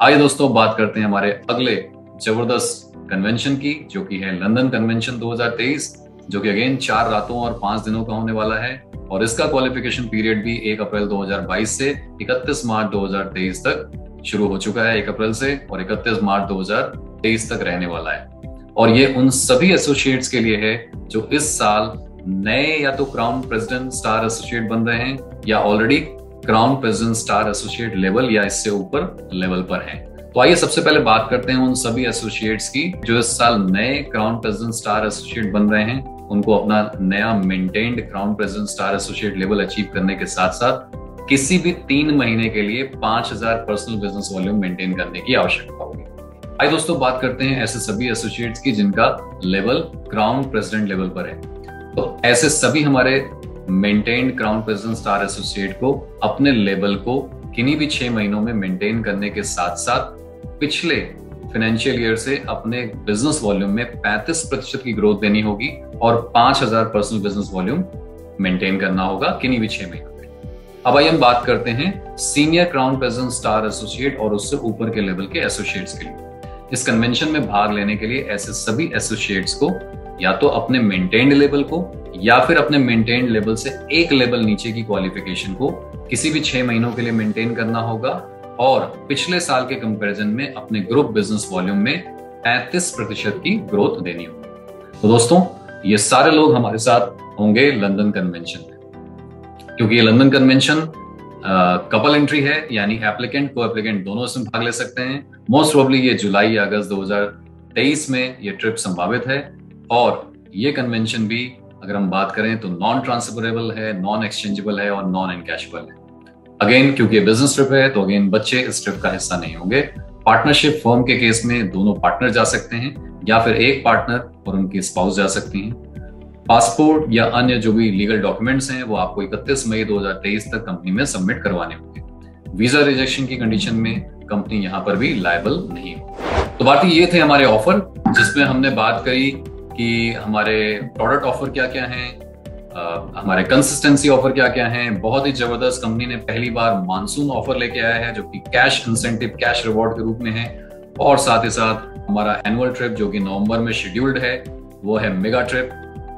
आइए दोस्तों बात करते हैं हमारे अगले जबरदस्त कन्वेंशन की जो कि है लंदन कन्वेंशन 2023, जो कि अगेन 4 रातों और 5 दिनों का होने वाला है और इसका क्वालिफिकेशन पीरियड भी 1 अप्रैल 2022 से 31 मार्च 2023 तक शुरू हो चुका है। 1 अप्रैल से और 31 मार्च 2023 तक रहने वाला है और ये उन सभी एसोसिएट्स के लिए है जो इस साल नए या तो क्राउन प्रेसिडेंट स्टार एसोसिएट बन रहे हैं या already crown president star associate level या इससे ऊपर लेवल पर हैं। तो आइए सबसे पहले बात करते हैं उन सभी एसोसिएट्स की जो इस साल नए क्राउन प्रेसिडेंट स्टार एसोसिएट बन रहे हैं। उनको अपना नया maintained crown president star associate level achieve करने के साथ साथ किसी भी 3 महीने के लिए 5000 पर्सनल बिजनेस वॉल्यूम मेंटेन करने की आवश्यकता होगी। आइए दोस्तों बात करते हैं ऐसे सभी एसोसिएट्स की जिनका लेवल क्राउन प्रेसिडेंट लेवल पर है। तो ऐसे सभी हमारे maintained crown president star associate को अपने लेवल को किन्हीं भी 6 महीनों में मेंटेन करने के साथ साथ पिछले फाइनेंशियल ईयर से अपने बिजनेस वॉल्यूम में 35% की ग्रोथ देनी होगी और 5000 पर्सनल बिजनेस वॉल्यूम मेंटेन करना होगा किन्हीं भी 6 महीनों में। अब आइए हम बात करते हैं senior crown president star associate और उससे ऊपर के लेवल के एसोसिएट्स के लिए। इस कन्वेंशन में भाग लेने के लिए ऐसे सभी एसोसिएट्स को या तो अपने मेंटेन्ड लेवल को या फिर अपने मेंटेन्ड लेवल से एक लेवल नीचे की क्वालिफिकेशन को किसी भी 6 महीनों के लिए मेंटेन करना होगा और पिछले साल के कंपैरिजन में अपने ग्रुप बिजनेस वॉल्यूम में 35% की ग्रोथ देनी होगी। तो दोस्तों ये सारे लोग हमारे साथ होंगे लंदन कन्वेंशन में। क्योंकि ये लंदन कन्वेंशन कपल एंट्री है, यानी एप्लीकेंट को एप्लीकेंट दोनों इसमें भाग ले सकते हैं। मोस्ट प्रोबेबली ये जुलाई या अगस्त 2023 में ये ट्रिप संभावित है और ये कन्वेंशन भी अगर हम बात करें तो नॉन ट्रांसफरेबल है, नॉन एक्सचेंजेबल है और नॉन एनकैशेबल है। अगेन क्योंकि ये बिजनेस ट्रिप है तो अगेन बच्चे इस ट्रिप का हिस्सा नहीं होंगे। पार्टनरशिप फर्म के केस में दोनों पार्टनर जा सकते हैं या फिर एक पार्टनर और उनकी स्पाउस जा सकती हैं। पासपोर्ट या अन्य जो भी लीगल डॉक्यूमेंट्स हैं वो आपको 31 मई 2023 तक कंपनी में सबमिट करवाने होंगे। वीजा रिजेक्शन की कंडीशन में कंपनी यहाँ पर भी लायबल नहीं हो। तो बाकी ये थे हमारे ऑफर जिसमें हमने बात करी कि हमारे प्रोडक्ट ऑफर क्या क्या हैं, हमारे कंसिस्टेंसी ऑफर क्या क्या हैं। बहुत ही जबरदस्त कंपनी ने पहली बार मानसून ऑफर लेके आया है जो कि कैश इंसेंटिव, कैश रिवॉर्ड के रूप में है। और साथ ही साथ हमारा एनुअल ट्रिप जो कि नवंबर में शेड्यूल्ड है वो है मेगा ट्रिप,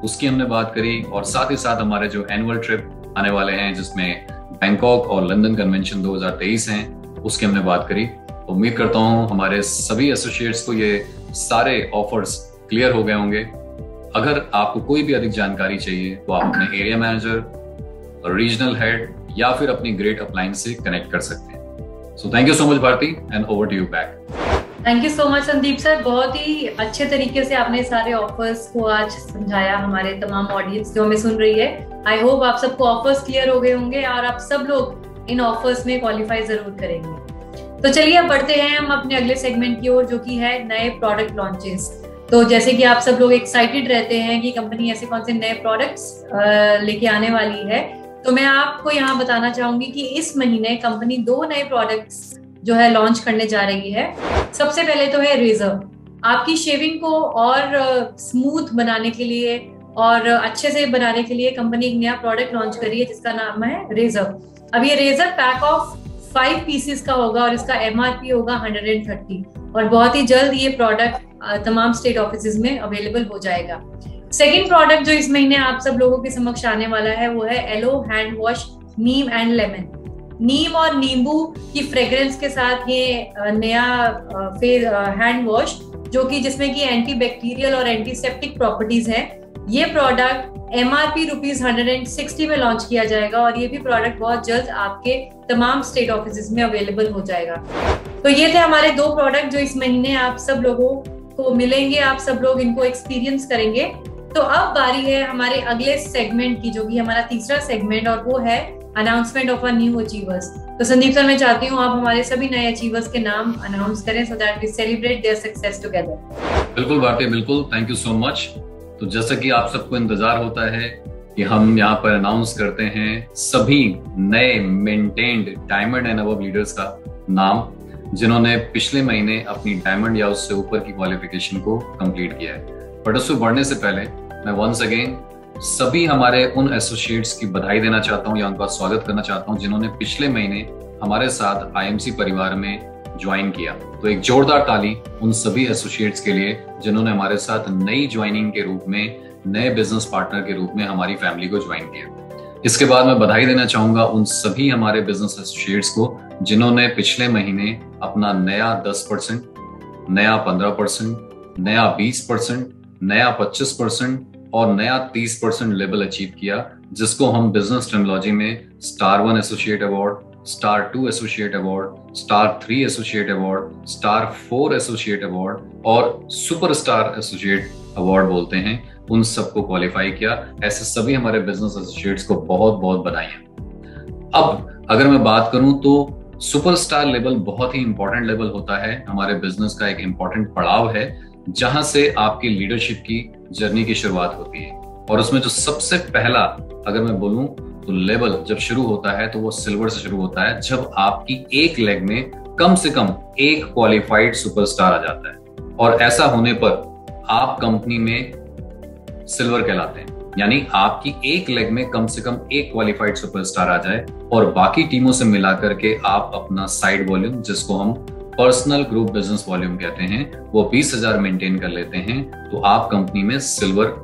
उसकी हमने बात करी। और साथ ही साथ हमारे जो एनुअल ट्रिप आने वाले हैं जिसमें बैंकॉक और लंदन कन्वेंशन 2023 हैं उसकी हमने बात करी। तो उम्मीद करता हूँ हमारे सभी एसोसिएट्स को ये सारे ऑफर्स क्लियर हो गए होंगे। अगर आपको कोई भी अधिक जानकारी चाहिए तो आप अपने एरिया मैनेजर, रीजनल हेड या फिर अपनी ग्रेट अप्लायंस से कनेक्ट कर सकते हैं। So thank you so much Bharti and over to you back. Thank you so much Sandeep sir, बहुत ही अच्छे तरीके से आपने सारे ऑफर्स को आज समझाया हमारे तमाम ऑडियंस जो हमें सुन रही है। आई होप आप सबको ऑफर्स क्लियर हो गए होंगे और आप सब लोग इन ऑफर्स में क्वालिफाई जरूर करेंगे। तो चलिए अब बढ़ते हैं हम अपने अगले सेगमेंट की ओर जो कि है नए प्रोडक्ट लॉन्चेस। तो जैसे कि आप सब लोग एक्साइटेड रहते हैं कि कंपनी ऐसे कौन से नए प्रोडक्ट्स लेके आने वाली है, तो मैं आपको यहाँ बताना चाहूंगी कि इस महीने कंपनी 2 नए प्रोडक्ट्स जो है लॉन्च करने जा रही है। सबसे पहले तो है रेजर। आपकी शेविंग को और स्मूथ बनाने के लिए और अच्छे से बनाने के लिए कंपनी एक नया प्रोडक्ट लॉन्च करी है जिसका नाम है रेजर। अब ये रेजर पैक ऑफ 5 पीसेस का होगा और इसका MRP होगा 130 और बहुत ही जल्द ये प्रोडक्ट तमाम स्टेट ऑफिसेज में अवेलेबल हो जाएगा। सेकेंड प्रोडक्ट जो इस महीने आप सब लोगों के समक्ष आने वाला है वो है aloe hand wash neem and lemon. नीम और नींबू की फ्रेग्रेंस के साथ ये नया हैंड वॉश जो कि जिसमें कि एंटी बैक्टीरियल और एंटीसेप्टिक प्रॉपर्टीज है, ये प्रोडक्ट MRP ₹160 में लॉन्च किया जाएगा और ये भी प्रोडक्ट बहुत जल्द आपके तमाम स्टेट ऑफिसेज में अवेलेबल हो जाएगा। तो ये थे हमारे 2 प्रोडक्ट जो इस महीने आप सब लोगों को मिलेंगे, आप सब लोग इनको एक्सपीरियंस करेंगे। तो अब बारी है हमारे अगले सेगमेंट की जो कि हमारा तीसरा सेगमेंट और वो है announcement of our new achievers. तो संदीप सर मैं चाहती हूँ आप हमारे सभी नए अचीवर्स के नाम अनाउंस करें so that we celebrate their success together. बिल्कुल भारती, बिल्कुल, थैंक यू सो मच। तो जैसा कि आप सबको इंतजार होता है कि हम यहाँ पर अनाउंस करते हैं सभी नए maintained diamond and above leaders का नाम जिन्होंने पिछले महीने अपनी डायमंड या उससे ऊपर की क्वालिफिकेशन को कंप्लीट किया है। बट उससे बढ़ने से पहले मैं वंस अगेन सभी हमारे उन एसोसिएट्स की बधाई देना चाहता हूँ या उनका स्वागत करना चाहता हूँ जिन्होंने पिछले महीने हमारे साथ IMC परिवार में ज्वाइन किया। तो एक जोरदार ताली उन सभी एसोसिएट्स के लिए जिन्होंने हमारे साथ नई ज्वाइनिंग के रूप में, नए बिजनेस पार्टनर के रूप में हमारी फैमिली को ज्वाइन किया। इसके बाद मैं बधाई देना चाहूंगा उन सभी हमारे बिजनेस एसोसिएट्स को जिन्होंने पिछले महीने अपना नया 10%, नया 15%, नया 20%, नया 25% और नया 30% लेवल अचीव किया, जिसको हम बिजनेस टेक्नोलॉजी में star 1 associate award, star 2 associate award, star 3 associate award, star 4 associate award और सुपरस्टार एसोसिएट अवार्ड बोलते हैं, उन सबको क्वालिफाई किया। ऐसे सभी हमारे बिजनेस एसोसिएट्स को बहुत बहुत बधाई है। अब अगर मैं बात करूं तो सुपरस्टार लेवल बहुत ही इंपॉर्टेंट लेवल होता है, हमारे बिजनेस का एक इंपॉर्टेंट पड़ाव है जहां से आपकी लीडरशिप की जर्नी की शुरुआत होती है। और उसमें जो सबसे पहला अगर मैं बोलूं तो लेवल जब शुरू होता है तो वो सिल्वर से शुरू होता है, जब आपकी एक लेग में कम से कम एक क्वालिफाइड सुपरस्टार आ जाता है। और ऐसा होने पर आप कंपनी में सिल्वर कहलाते हैं, यानी आपकी एक लेग में कम से कम एक क्वालिफाइड सुपरस्टार आ जाए और बाकी टीमों से मिलाकर के आप अपना साइड वॉल्यूम, जिसको हम पर्सनल ग्रुप बिजनेस वॉल्यूम कहते हैं, वो 20,000 मेंटेन कर लेते हैं, तो आप कंपनी में सिल्वर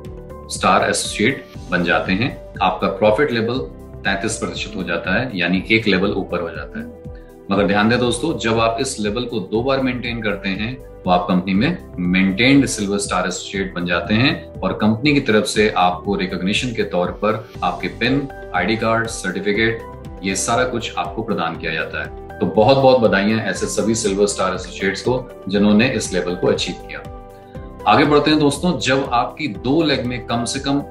स्टार एसोसिएट बन जाते हैं। आपका प्रॉफिट लेवल 33% हो जाता है, यानी एक लेवल ऊपर हो जाता है। मगर ध्यान दें दोस्तों, जब आप इस लेवल को 2 बार मेंटेन करते हैं तो आप कंपनी में मेंटेन्ड सिल्वर स्टार एसोसिएट बन जाते हैं और कंपनी की तरफ से आपको रिकॉग्निशन के तौर पर आपके पिन, आईडी कार्ड, सर्टिफिकेट, ये सारा कुछ आपको प्रदान किया जाता है। तो बहुत बहुत बधाइयां ऐसे सभी सिल्वर स्टार एसोसिएट्स को जिन्होंने इस लेवल को अचीव किया। आगे बढ़ते हैं दोस्तों, जब आपकी 2 लेग में कम से कम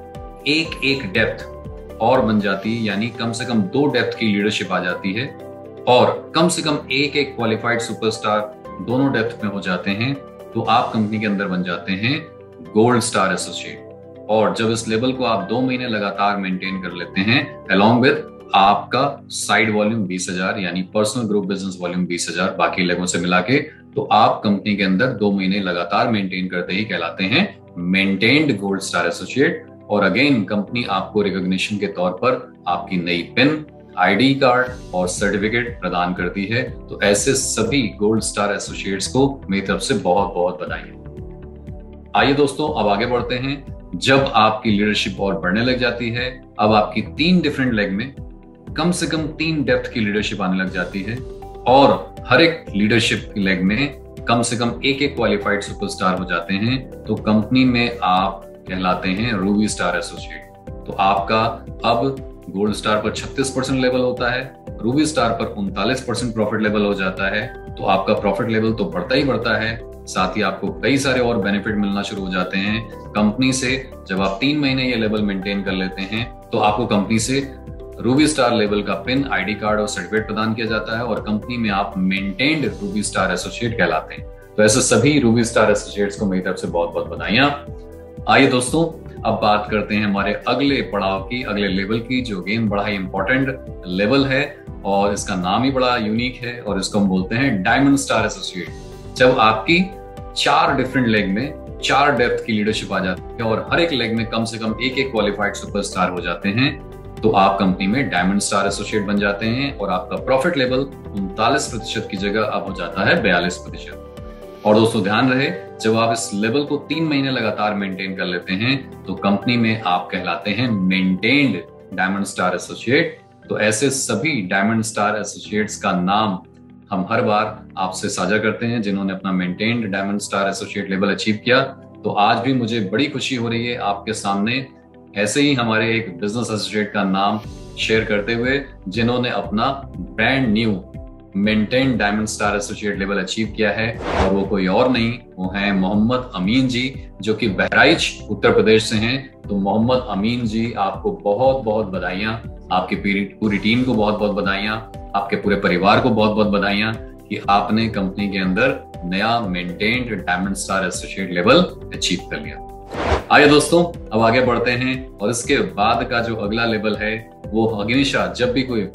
एक डेप्थ और बन जाती है, यानी कम से कम 2 डेप्थ की लीडरशिप आ जाती है और कम से कम एक क्वालिफाइड सुपरस्टार दोनों डेप्थ में हो जाते हैं, तो आप कंपनी के अंदर बन जाते हैं गोल्ड स्टार एसोसिएट। और जब इस लेवल को आप 2 महीने लगातार मेंटेन कर लेते हैं अलॉन्ग विद आपका साइड वॉल्यूम 20,000, यानी पर्सनल ग्रुप बिजनेस वॉल्यूम 20,000 बाकी लेगों से मिला के, तो आप कंपनी के अंदर 2 महीने लगातार मेंटेन करते ही कहलाते हैं मेंटेन्ड गोल्ड स्टार एसोसिएट। और अगेन कंपनी आपको रिकॉग्निशन के तौर पर आपकी नई पिन, आईडी कार्ड और सर्टिफिकेट प्रदान करती है। तो ऐसे सभी गोल्ड स्टार एसोसिएट्स को मेरी तरफ से बहुत बहुत बधाई। आइए दोस्तों अब आगे बढ़ते हैं। जब आपकी लीडरशिप और बढ़ने लग जाती है, अब आपकी 3 डिफरेंट लेग में कम से कम 3 डेप्थ की लीडरशिप आने लग जाती है और हर एक लीडरशिप लेग में कम से कम एक क्वालिफाइड सुपरस्टार हो जाते हैं, तो कंपनी में आप कहलाते हैं रूबी स्टार एसोसिएट। तो आपका अब गोल्ड स्टार पर 36% लेवल होता है, रूबी स्टार पर 39% प्रॉफिट लेवल हो जाता है। तो आपका प्रॉफिट लेवल तो बढ़ता ही बढ़ता है, साथ ही आपको कई सारे और बेनिफिट मिलना शुरू हो जाते हैं कंपनी से। जब आप 3 महीने ये लेवल मेंटेन कर लेते हैं तो आपको कंपनी से रूबी स्टार लेवल का पिन, आईडी कार्ड और सर्टिफिकेट प्रदान किया जाता है और कंपनी में आप मेंटेन्ड रूबी स्टार एसोसिएट कहलाते हैं। तो ऐसे सभी रूबी स्टार एसोसिएट्स को मेरी तरफ से बहुत बहुत बधाइयां। आइए दोस्तों अब बात करते हैं हमारे अगले पड़ाव की, अगले लेवल की, जो अगेन बड़ा ही इंपॉर्टेंट लेवल है और इसका नाम ही बड़ा यूनिक है और इसको हम बोलते हैं डायमंड स्टार एसोसिएट। जब आपकी 4 डिफरेंट लेग में 4 डेप्थ की लीडरशिप आ जाती है और हर एक लेग में कम से कम एक क्वालिफाइड सुपरस्टार हो जाते हैं, तो आप कंपनी में डायमंड स्टार एसोसिएट बन जाते हैं और आपका प्रॉफिट लेवल 39% की जगह अब हो जाता है 42%। और दोस्तों ध्यान रहे, जब आप इस लेवल को 3 महीने लगातार मेंटेन कर लेते हैं तो कंपनी में आप कहलाते हैं मेंटेन्ड डायमंड स्टार एसोसिएट। तो ऐसे सभी डायमंड स्टार एसोसिएट्स का नाम हम हर बार आपसे साझा करते हैं जिन्होंने अपना maintained diamond star associate level achieve किया। तो आज भी मुझे बड़ी खुशी हो रही है आपके सामने ऐसे ही हमारे एक बिजनेस एसोसिएट का नाम शेयर करते हुए, जिन्होंने अपना brand new maintain diamond star associate level achieve किया है और वो कोई और नहीं, वो हैं मोहम्मद अमीन जी, जो कि बहराइच उत्तर प्रदेश से हैं। तो मोहम्मद अमीन जी, आपको बहुत बहुत बधाइयां, आपकी पूरी टीम को बहुत बहुत बधाइयां, आपके पूरे परिवार को बहुत बहुत बधाइयां कि आपने कंपनी के अंदर नया maintained diamond star associate level achieve कर लिया। आइए दोस्तों अब आगे बढ़ते हैं और इसके बाद का जो अगला लेवल है वो हमेशा जब भी कोई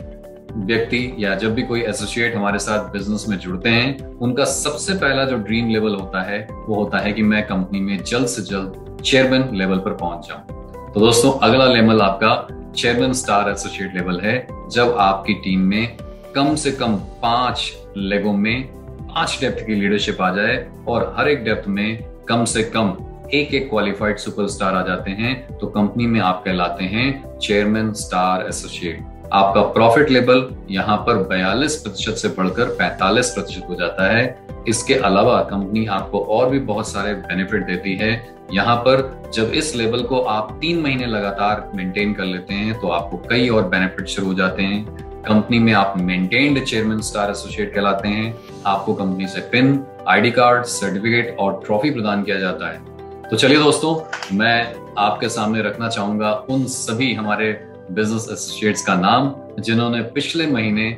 व्यक्ति या जब भी कोई एसोसिएट हमारे साथ बिजनेस में जुड़ते हैं, उनका सबसे पहला जो ड्रीम लेवल होता है वो होता है कि मैं कंपनी में जल्द से जल्द चेयरमैन लेवल पर पहुंच जाऊं। तो दोस्तों अगला लेवल आपका चेयरमैन स्टार एसोसिएट लेवल है, जब आपकी टीम में कम से कम 5 लेगों में 5 डेप्थ की लीडरशिप आ जाए और हर एक डेप्थ में कम से कम एक क्वालिफाइड सुपरस्टार आ जाते हैं, तो कंपनी में आप कहलाते हैं चेयरमैन स्टार एसोसिएट। आपका प्रॉफिट लेवल यहाँ पर 42% से बढ़कर 45% हो जाता है। इसके अलावा कंपनी आपको और भी बहुत सारे बेनिफिट देती है। यहाँ पर जब इस लेवल को आप 3 महीने लगातार मेंटेन कर लेते हैं तो आपको कई और बेनिफिट शुरू हो जाते हैं। कंपनी में आप मेंटेन्ड चेयरमैन स्टार एसोसिएट कहलाते हैं। आपको कंपनी से पिन, आईडी कार्ड, सर्टिफिकेट और ट्रॉफी प्रदान किया जाता है। तो चलिए दोस्तों, मैं आपके सामने रखना चाहूंगा उन सभी हमारे बिजनेस एसोसिएट्स का नाम जिन्होंने पिछले महीने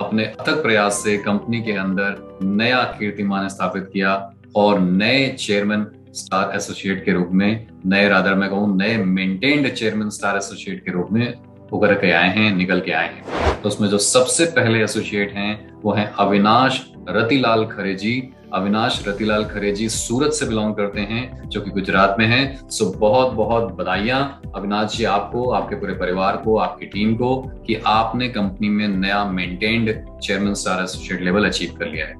अपने अथक प्रयास से कंपनी के अंदर नया कीर्तिमान स्थापित किया और नए चेयरमैन स्टार एसोसिएट के रूप में, नए रादर मैं कहूँ नए मेंटेन्ड चेयरमैन स्टार एसोसिएट के रूप में उभर के आए हैं, निकल के आए हैं। तो उसमें जो सबसे पहले एसोसिएट हैं वो हैं अविनाश रतिलाल खरे जी। अविनाश रतिलाल खरे जी सूरत से बिलोंग करते हैं, जो कि गुजरात में हैं। सो बहुत बहुत बधाइयां अविनाश जी आपको, आपके पूरे परिवार को, आपकी टीम को कि आपने कंपनी में नया maintained chairman star associate level achieve कर लिया है।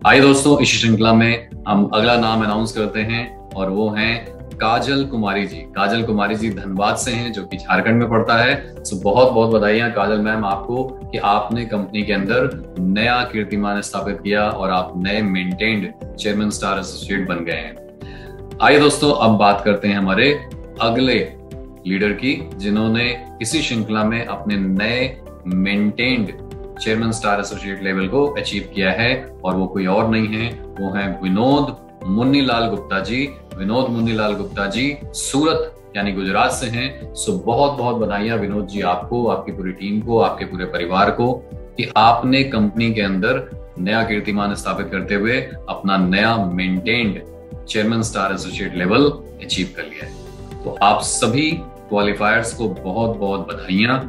आइए दोस्तों, इस श्रृंखला में हम अगला नाम अनाउंस करते हैं और वो हैं काजल कुमारी जी। काजल कुमारी जी धनबाद से हैं, जो कि झारखंड में पड़ता है। सो बहुत बहुत बधाइयां काजल मैम आपको कि आपने कंपनी के अंदर नया कीर्तिमान स्थापित किया और आप नए मेंटेन्ड चेयरमैन स्टार एसोसिएट बन गए हैं। आइए दोस्तों, अब बात करते हैं हमारे अगले लीडर की, जिन्होंने इसी श्रृंखला में अपने नए maintained chairman star associate level को अचीव किया है और वो कोई और नहीं है, वो है विनोद मुन्नीलाल गुप्ता जी। विनोद मुन्नीलाल गुप्ता जी सूरत यानी गुजरात से हैं। सो बहुत बहुत बधाइयां विनोद जी आपको, आपकी पूरी टीम को, आपके पूरे परिवार को कि आपने कंपनी के अंदर नया कीर्तिमान स्थापित करते हुए अपना नया maintained chairman star associate level achieve कर लिया है। तो आप सभी क्वालिफायर्स को बहुत बहुत बधाइयां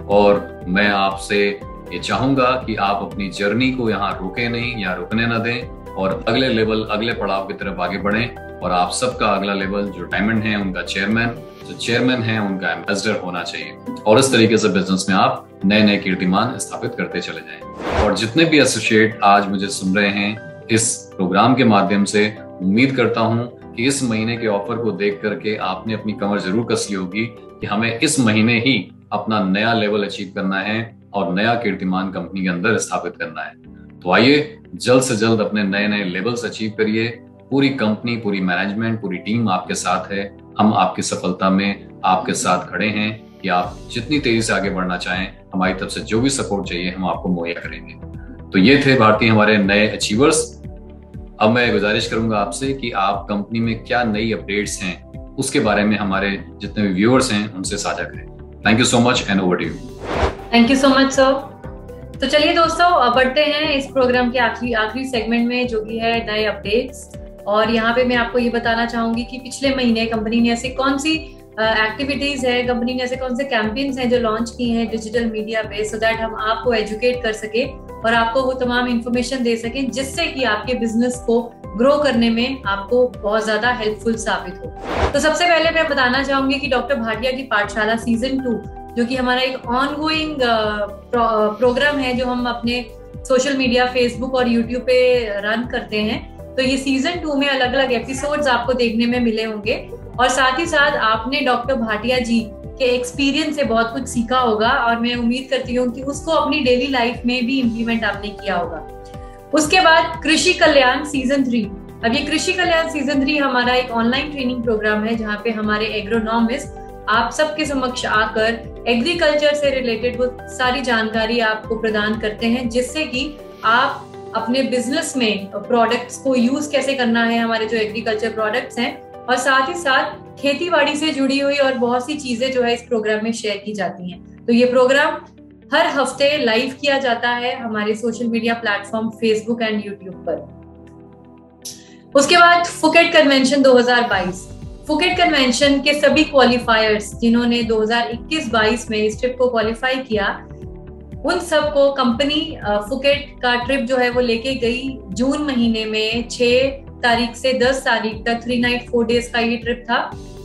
और मैं आपसे ये चाहूंगा कि आप अपनी जर्नी को यहाँ रोके नहीं या रुकने ना दें और अगले लेवल, अगले पड़ाव की तरफ आगे बढ़ें। और आप सबका अगला लेवल जो डायमंड है उनका चेयरमैन, जो चेयरमैन है उनका एम्बेसडर होना चाहिए और इस तरीके से बिजनेस में आप नए नए कीर्तिमान स्थापित करते चले जाएं। और जितने भी एसोसिएट आज मुझे सुन रहे हैं इस प्रोग्राम के माध्यम से, उम्मीद करता हूं कि इस महीने के ऑफर को देख करके आपने अपनी कमर जरूर कस ली होगी कि हमें इस महीने ही अपना नया लेवल अचीव करना है और नया कीर्तिमान कंपनी के अंदर स्थापित करना है। तो आइए जल्द से जल्द अपने नए नए लेवल्स अचीव करिए। पूरी कंपनी, पूरी मैनेजमेंट, पूरी टीम आपके साथ है। हम आपकी सफलता में आपके साथ खड़े हैं कि आप जितनी तेजी से आगे बढ़ना चाहें, हमारी तरफ से जो भी सपोर्ट चाहिए हम आपको मुहैया करेंगे। तो ये थे भारतीय हमारे नए अचीवर्स। अब मैं गुजारिश करूंगा आपसे कि आप कंपनी में क्या नई अपडेट्स हैं उसके बारे में हमारे जितने भी व्यूअर्स हैं उनसे साझा करें। Thank you so much and over to you. Thank you so much sir. तो चलिए दोस्तों, बढ़ते हैं इस प्रोग्राम के आखिरी सेगमेंट में, जो कि है नए अपडेट्स। और यहाँ पे मैं आपको ये बताना चाहूंगी कि पिछले महीने कंपनी ने ऐसी कौन सी एक्टिविटीज है, कंपनी ने ऐसे कौन से कैंपेन्स हैं जो लॉन्च किए हैं डिजिटल मीडिया पे, सो दैट हम आपको एजुकेट कर सके और आपको वो तमाम इंफॉर्मेशन दे सकें जिससे कि आपके बिजनेस को ग्रो करने में आपको बहुत ज्यादा हेल्पफुल साबित हो। तो सबसे पहले मैं बताना चाहूंगी कि डॉक्टर भाटिया की पाठशाला सीजन 2, जो कि हमारा एक ऑनगोइंग प्रोग्राम है जो हम अपने सोशल मीडिया, फेसबुक और यूट्यूब पे रन करते हैं। तो ये सीजन 2 में अलग अलग एपिसोड्स आपको देखने में मिले होंगे और साथ ही साथ आपने डॉक्टर भाटिया जी के एक्सपीरियंस से बहुत कुछ सीखा होगा और मैं उम्मीद करती हूँ कि उसको अपनी डेली लाइफ में भी इम्प्लीमेंट आपने किया होगा। उसके बाद कृषि कल्याण सीजन 3। अब ये कृषि कल्याण सीजन 3 हमारा एक ऑनलाइन ट्रेनिंग प्रोग्राम है जहाँ पे हमारे एग्रोनॉमिस्ट आप सबके समक्ष आकर एग्रीकल्चर से रिलेटेड वो सारी जानकारी आपको प्रदान करते हैं, जिससे कि आप अपने बिजनेस में प्रोडक्ट्स को यूज कैसे करना है, हमारे जो एग्रीकल्चर प्रोडक्ट्स हैं, और साथ ही साथ खेती बाड़ी से जुड़ी हुई और बहुत सी चीजें जो है इस प्रोग्राम में शेयर की जाती हैं। तो ये प्रोग्राम हर हफ्ते लाइव किया जाता है हमारे social media platform Facebook and YouTube पर। उसके बाद फुकेट कन्वेंशन 2022। फुकेट कन्वेंशन के सभी क्वालिफायर्स जिन्होंने 2021-22 में इस ट्रिप को क्वालिफाई किया, उन सबको कंपनी फुकेट का ट्रिप जो है वो लेके गई। जून महीने में 6 तारीख से 10 तारीख तक 3 नाइट 4 डेज का ये ट्रिप था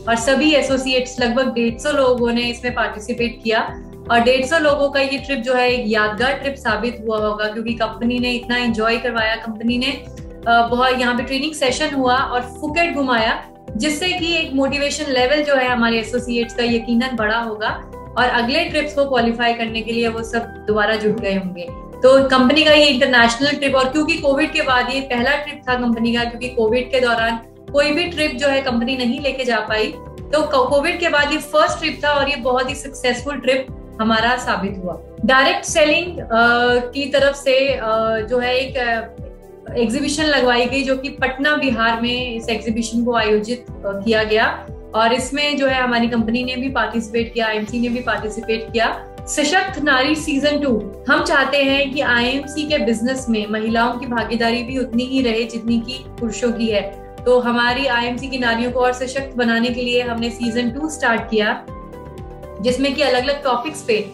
और सभी एसोसिएट्स लगभग 150 लोगों ने इसमें पार्टिसिपेट किया और 150 लोगों का ये ट्रिप जो है एक यादगार ट्रिप साबित हुआ होगा, क्योंकि कंपनी ने इतना एंजॉय करवाया। कंपनी ने बहुत यहाँ पे ट्रेनिंग सेशन हुआ और फुकेट घुमाया, जिससे कि एक मोटिवेशन लेवल जो है हमारे एसोसिएट्स का यकीनन बढ़ा होगा और अगले ट्रिप्स को क्वालिफाई करने के लिए वो सब दोबारा जुट गए होंगे। तो कंपनी का ये इंटरनेशनल ट्रिप, और क्योंकि कोविड के बाद ये पहला ट्रिप था कंपनी का, क्योंकि कोविड के दौरान कोई भी ट्रिप जो है कंपनी नहीं लेके जा पाई, तो कोविड के बाद ये फर्स्ट ट्रिप था और ये बहुत ही सक्सेसफुल ट्रिप हमारा साबित हुआ। डायरेक्ट सेलिंग की तरफ से जो है एक एग्जीबिशन लगवाई गई, जो कि पटना बिहार में इस एग्जीबिशन को आयोजित किया गया। और इसमें जो है हमारी कंपनी ने भी पार्टिसिपेट किया, आईएमसी ने भी पार्टिसिपेट किया। सशक्त नारी सीजन 2, हम चाहते हैं कि आईएमसी के बिजनेस में महिलाओं की भागीदारी भी उतनी ही रहे जितनी की पुरुषों की है। तो हमारी आईएमसी की नारियों को और सशक्त बनाने के लिए हमने सीजन 2 स्टार्ट किया, जिसमें कि अलग अलग टॉपिक्स पे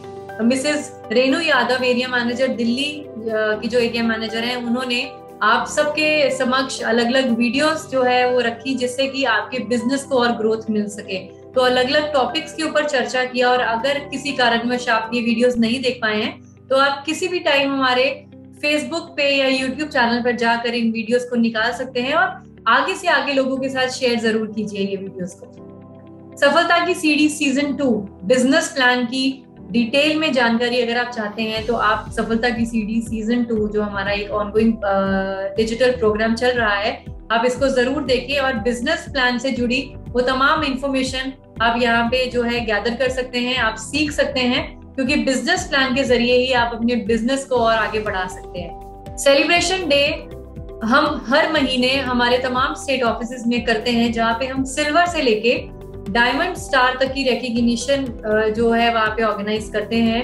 Mrs Renu Yadav, area manager Delhi की जो एरिया मैनेजर हैं, उन्होंने आप सबके समक्ष अलग अलग वीडियोस जो है वो रखी, जिससे कि आपके बिजनेस को और ग्रोथ मिल सके। तो अलग अलग टॉपिक्स के ऊपर चर्चा किया, और अगर किसी कारणवश आप ये वीडियोस नहीं देख पाए हैं तो आप किसी भी टाइम हमारे फेसबुक पे या यूट्यूब चैनल पर जाकर इन वीडियोस को निकाल सकते हैं, और आगे से आगे लोगों के साथ शेयर जरूर कीजिए ये वीडियोस को। सफलता की सीढ़ी सीजन 2, बिजनेस प्लान की डिटेल में जानकारी अगर आप चाहते हैं तो आप सफलता की सीढ़ी सीजन 2, जो हमारा एक ऑनगोइंग डिजिटल प्रोग्राम चल रहा है, आप इसको जरूर देखिए। और बिजनेस प्लान से जुड़ी वो तमाम इंफॉर्मेशन आप यहाँ पे जो है गैदर कर सकते हैं, आप सीख सकते हैं, क्योंकि बिजनेस प्लान के जरिए ही आप अपने बिजनेस को और आगे बढ़ा सकते हैं। सेलिब्रेशन डे हम हर महीने हमारे तमाम स्टेट ऑफिसेज में करते हैं, जहाँ पे हम सिल्वर से लेके डायमंड स्टार तक की रिकॉग्निशन जो है वहाँ पे ऑर्गेनाइज करते हैं।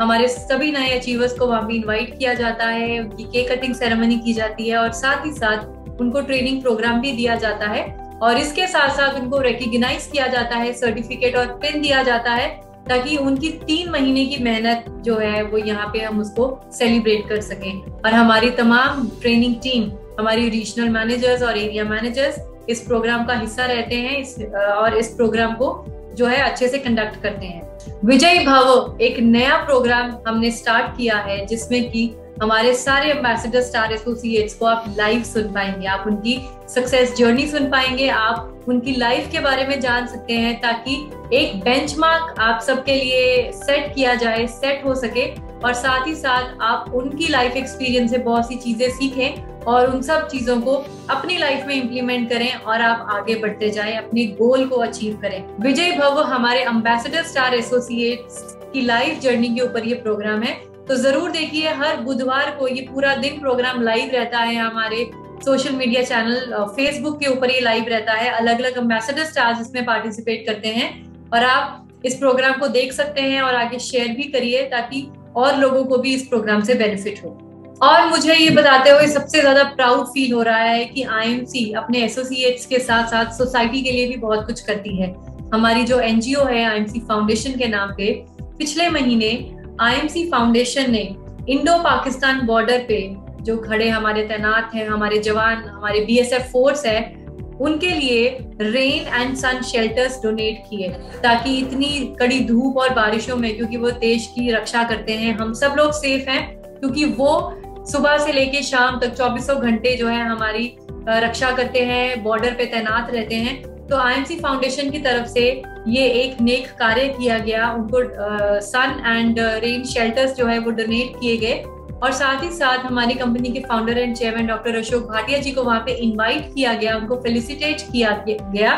हमारे सभी नए अचीवर्स को वहाँ पे इनवाइट किया जाता है, उनकी केक कटिंग सेरेमनी की जाती है, और साथ ही साथ उनको ट्रेनिंग प्रोग्राम भी दिया जाता है, और इसके साथ साथ उनको रिकॉग्नाइज किया जाता है, सर्टिफिकेट और पिन दिया जाता है, ताकि उनकी 3 महीने की मेहनत जो है वो यहाँ पे हम उसको सेलिब्रेट कर सकें। और हमारी तमाम ट्रेनिंग टीम, हमारी रीजनल मैनेजर्स और एरिया मैनेजर्स इस प्रोग्राम का हिस्सा रहते हैं, और इस प्रोग्राम को जो है अच्छे से कंडक्ट करते हैं। विजय भव एक नया प्रोग्राम हमने स्टार्ट किया है, जिसमें कि हमारे सारे एम्बेसडर स्टार एसोसिएट्स को आप लाइव सुन पाएंगे, आप उनकी सक्सेस जर्नी सुन पाएंगे, आप उनकी लाइफ के बारे में जान सकते हैं, ताकि एक बेंचमार्क आप सबके लिए सेट किया जाए, सेट हो सके, और साथ ही साथ आप उनकी लाइफ एक्सपीरियंस से बहुत सी चीजें सीखें और उन सब चीजों को अपनी लाइफ में इम्प्लीमेंट करें, और आप आगे बढ़ते जाएं, अपने गोल को अचीव करें। विजय भव हमारे एम्बेसडर स्टार एसोसिएट्स की लाइफ जर्नी के ऊपर ये प्रोग्राम है, तो जरूर देखिए। हर बुधवार को ये पूरा दिन प्रोग्राम लाइव रहता है, हमारे सोशल मीडिया चैनल फेसबुक के ऊपर ये लाइव रहता है। अलग अलग एम्बेसडर स्टार्स इसमें पार्टिसिपेट करते हैं, और आप इस प्रोग्राम को देख सकते हैं और आगे शेयर भी करिए, ताकि और लोगों को भी इस प्रोग्राम से बेनिफिट हो। और मुझे ये बताते हुए सबसे ज्यादा प्राउड फील हो रहा है कि आईएमसी अपने एसोसिएट्स के साथ साथ सोसाइटी के लिए भी बहुत कुछ करती है। हमारी जो एनजीओ है आईएमसी फाउंडेशन के नाम पे, पिछले महीने आईएमसी फाउंडेशन ने इंडो पाकिस्तान बॉर्डर पे जो खड़े हमारे तैनात हैं, हमारे जवान, हमारे बीएसएफ फोर्स है, उनके लिए rain and sun shelters donate किए, ताकि इतनी कड़ी धूप और बारिशों में, क्योंकि वो देश की रक्षा करते हैं, हम सब लोग सेफ हैं, क्योंकि वो सुबह से लेके शाम तक 24 घंटे जो है हमारी रक्षा करते हैं, बॉर्डर पे तैनात रहते हैं। तो आईएमसी फाउंडेशन की तरफ से ये एक नेक कार्य किया गया, उनको सन एंड रेन शेल्टर्स जो है वो डोनेट किए गए, और साथ ही साथ हमारी कंपनी के founder and chairman doctor Ashok Bhatia ji को वहां पे इनवाइट किया गया, उनको फेलिसिटेट किया गया,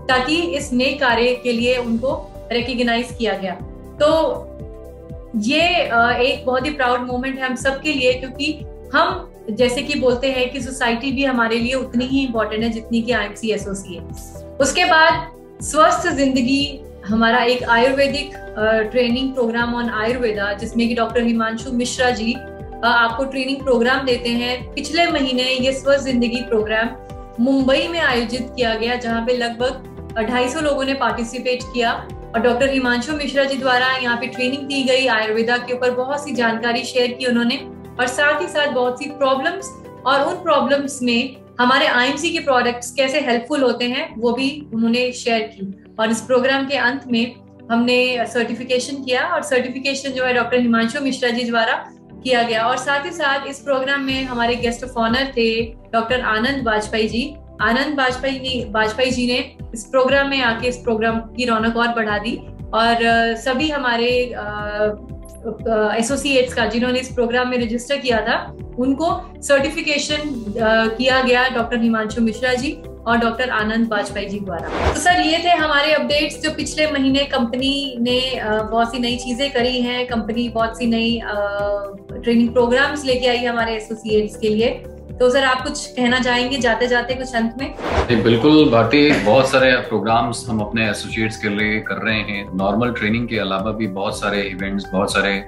ताकि इस नेक कार्य के लिए उनको रिकॉग्नाइज किया गया। तो ये एक बहुत ही प्राउड मोमेंट है हम सबके लिए, क्योंकि हम जैसे कि बोलते हैं कि सोसाइटी भी हमारे लिए उतनी ही इम्पोर्टेंट है जितनी कि आईएमसी एसोसिएट। उसके बाद स्वस्थ जिंदगी, हमारा एक Ayurvedic training program on Ayurveda, जिसमें कि डॉक्टर हिमांशु मिश्रा जी आपको ट्रेनिंग प्रोग्राम देते हैं। पिछले महीने ये स्वस्थ जिंदगी प्रोग्राम मुंबई में आयोजित किया गया, जहाँ पे लगभग 250 लोगों ने पार्टिसिपेट किया, और डॉक्टर हिमांशु मिश्रा जी द्वारा यहाँ पे ट्रेनिंग दी गई, आयुर्वेदा के ऊपर बहुत सी जानकारी शेयर की उन्होंने, और साथ ही साथ बहुत सी प्रॉब्लम्स, और उन प्रॉब्लम्स में हमारे आईएमसी के प्रोडक्ट्स कैसे हेल्पफुल होते हैं वो भी उन्होंने शेयर की। और इस प्रोग्राम के अंत में हमने सर्टिफिकेशन किया, और सर्टिफिकेशन जो है डॉक्टर हिमांशु मिश्रा जी द्वारा किया गया। और साथ ही साथ इस प्रोग्राम में हमारे गेस्ट ऑफ ऑनर थे डॉक्टर आनंद वाजपेयी जी। आनंद वाजपेयी जी ने इस प्रोग्राम में आके इस प्रोग्राम की रौनक और बढ़ा दी, और सभी हमारे एसोसिएट्स का जिन्होंने इस प्रोग्राम में रजिस्टर किया था, उनको सर्टिफिकेशन किया गया डॉक्टर हिमांशु मिश्रा जी, और डॉक्टर आनंद बाजपेयी जी द्वारा। तो सर, ये थे हमारे अपडेट्स जो पिछले महीने कंपनी ने बहुत सी नई चीजें करी हैं। कंपनी बहुत सी नई ट्रेनिंग प्रोग्राम्स लेके आई है हमारे एसोसिएट्स के लिए। तो सर, आप कुछ कहना चाहेंगे जाते जाते कुछ अंत में? बिल्कुल भारती, बहुत सारे प्रोग्राम्स हम अपने एसोसिएट्स के लिए कर रहे हैं। नॉर्मल ट्रेनिंग के अलावा भी बहुत सारे इवेंट्स, बहुत सारे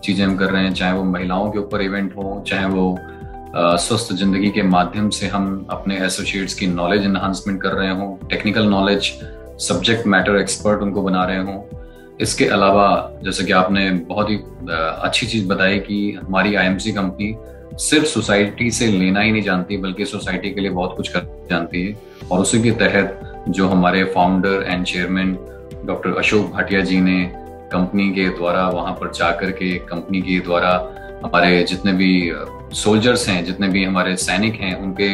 चीजें हम कर रहे हैं, चाहे वो महिलाओं के ऊपर इवेंट हो, चाहे वो स्वस्थ जिंदगी के माध्यम से हम अपने एसोसिएट्स की नॉलेज एनहांसमेंट कर रहे हों, technical knowledge, subject matter expert उनको बना रहे हों। इसके अलावा जैसे कि आपने बहुत ही अच्छी चीज बताई कि हमारी आईएमसी कंपनी सिर्फ सोसाइटी से लेना ही नहीं जानती, बल्कि सोसाइटी के लिए बहुत कुछ कर जानती है। और उसी के तहत जो हमारे founder and chairman doctor Ashok Bhatia ji ने कंपनी के द्वारा वहां पर जाकर के कंपनी के द्वारा हमारे जितने भी सोल्जर्स हैं, जितने भी हमारे सैनिक हैं, उनके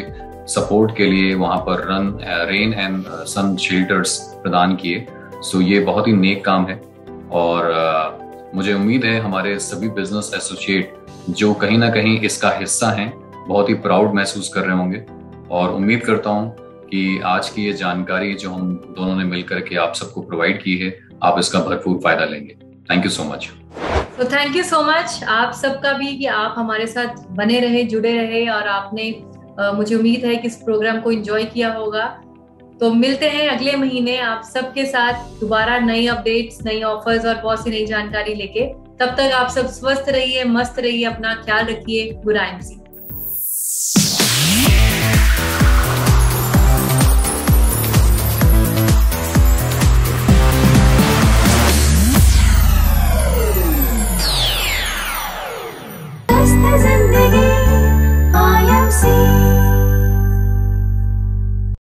सपोर्ट के लिए वहां पर रेन एंड सन शेल्टर्स प्रदान किए। सो ये बहुत ही नेक काम है और मुझे उम्मीद है हमारे सभी बिजनेस एसोसिएट जो कहीं ना कहीं इसका हिस्सा हैं बहुत ही प्राउड महसूस कर रहे होंगे। और उम्मीद करता हूं कि आज की ये जानकारी जो हम दोनों ने मिलकर के आप सबको प्रोवाइड की है, आप इसका भरपूर फायदा लेंगे। Thank you so much. तो थैंक यू सो मच आप सबका भी कि आप हमारे साथ बने रहे, जुड़े रहे, और आपने मुझे उम्मीद है कि इस प्रोग्राम को एंजॉय किया होगा। तो मिलते हैं अगले महीने आप सबके साथ दोबारा नई अपडेट्स, नई ऑफर्स और बहुत सी नई जानकारी लेके। तब तक आप सब स्वस्थ रहिए, मस्त रहिए, अपना ख्याल रखिए। Good IMC.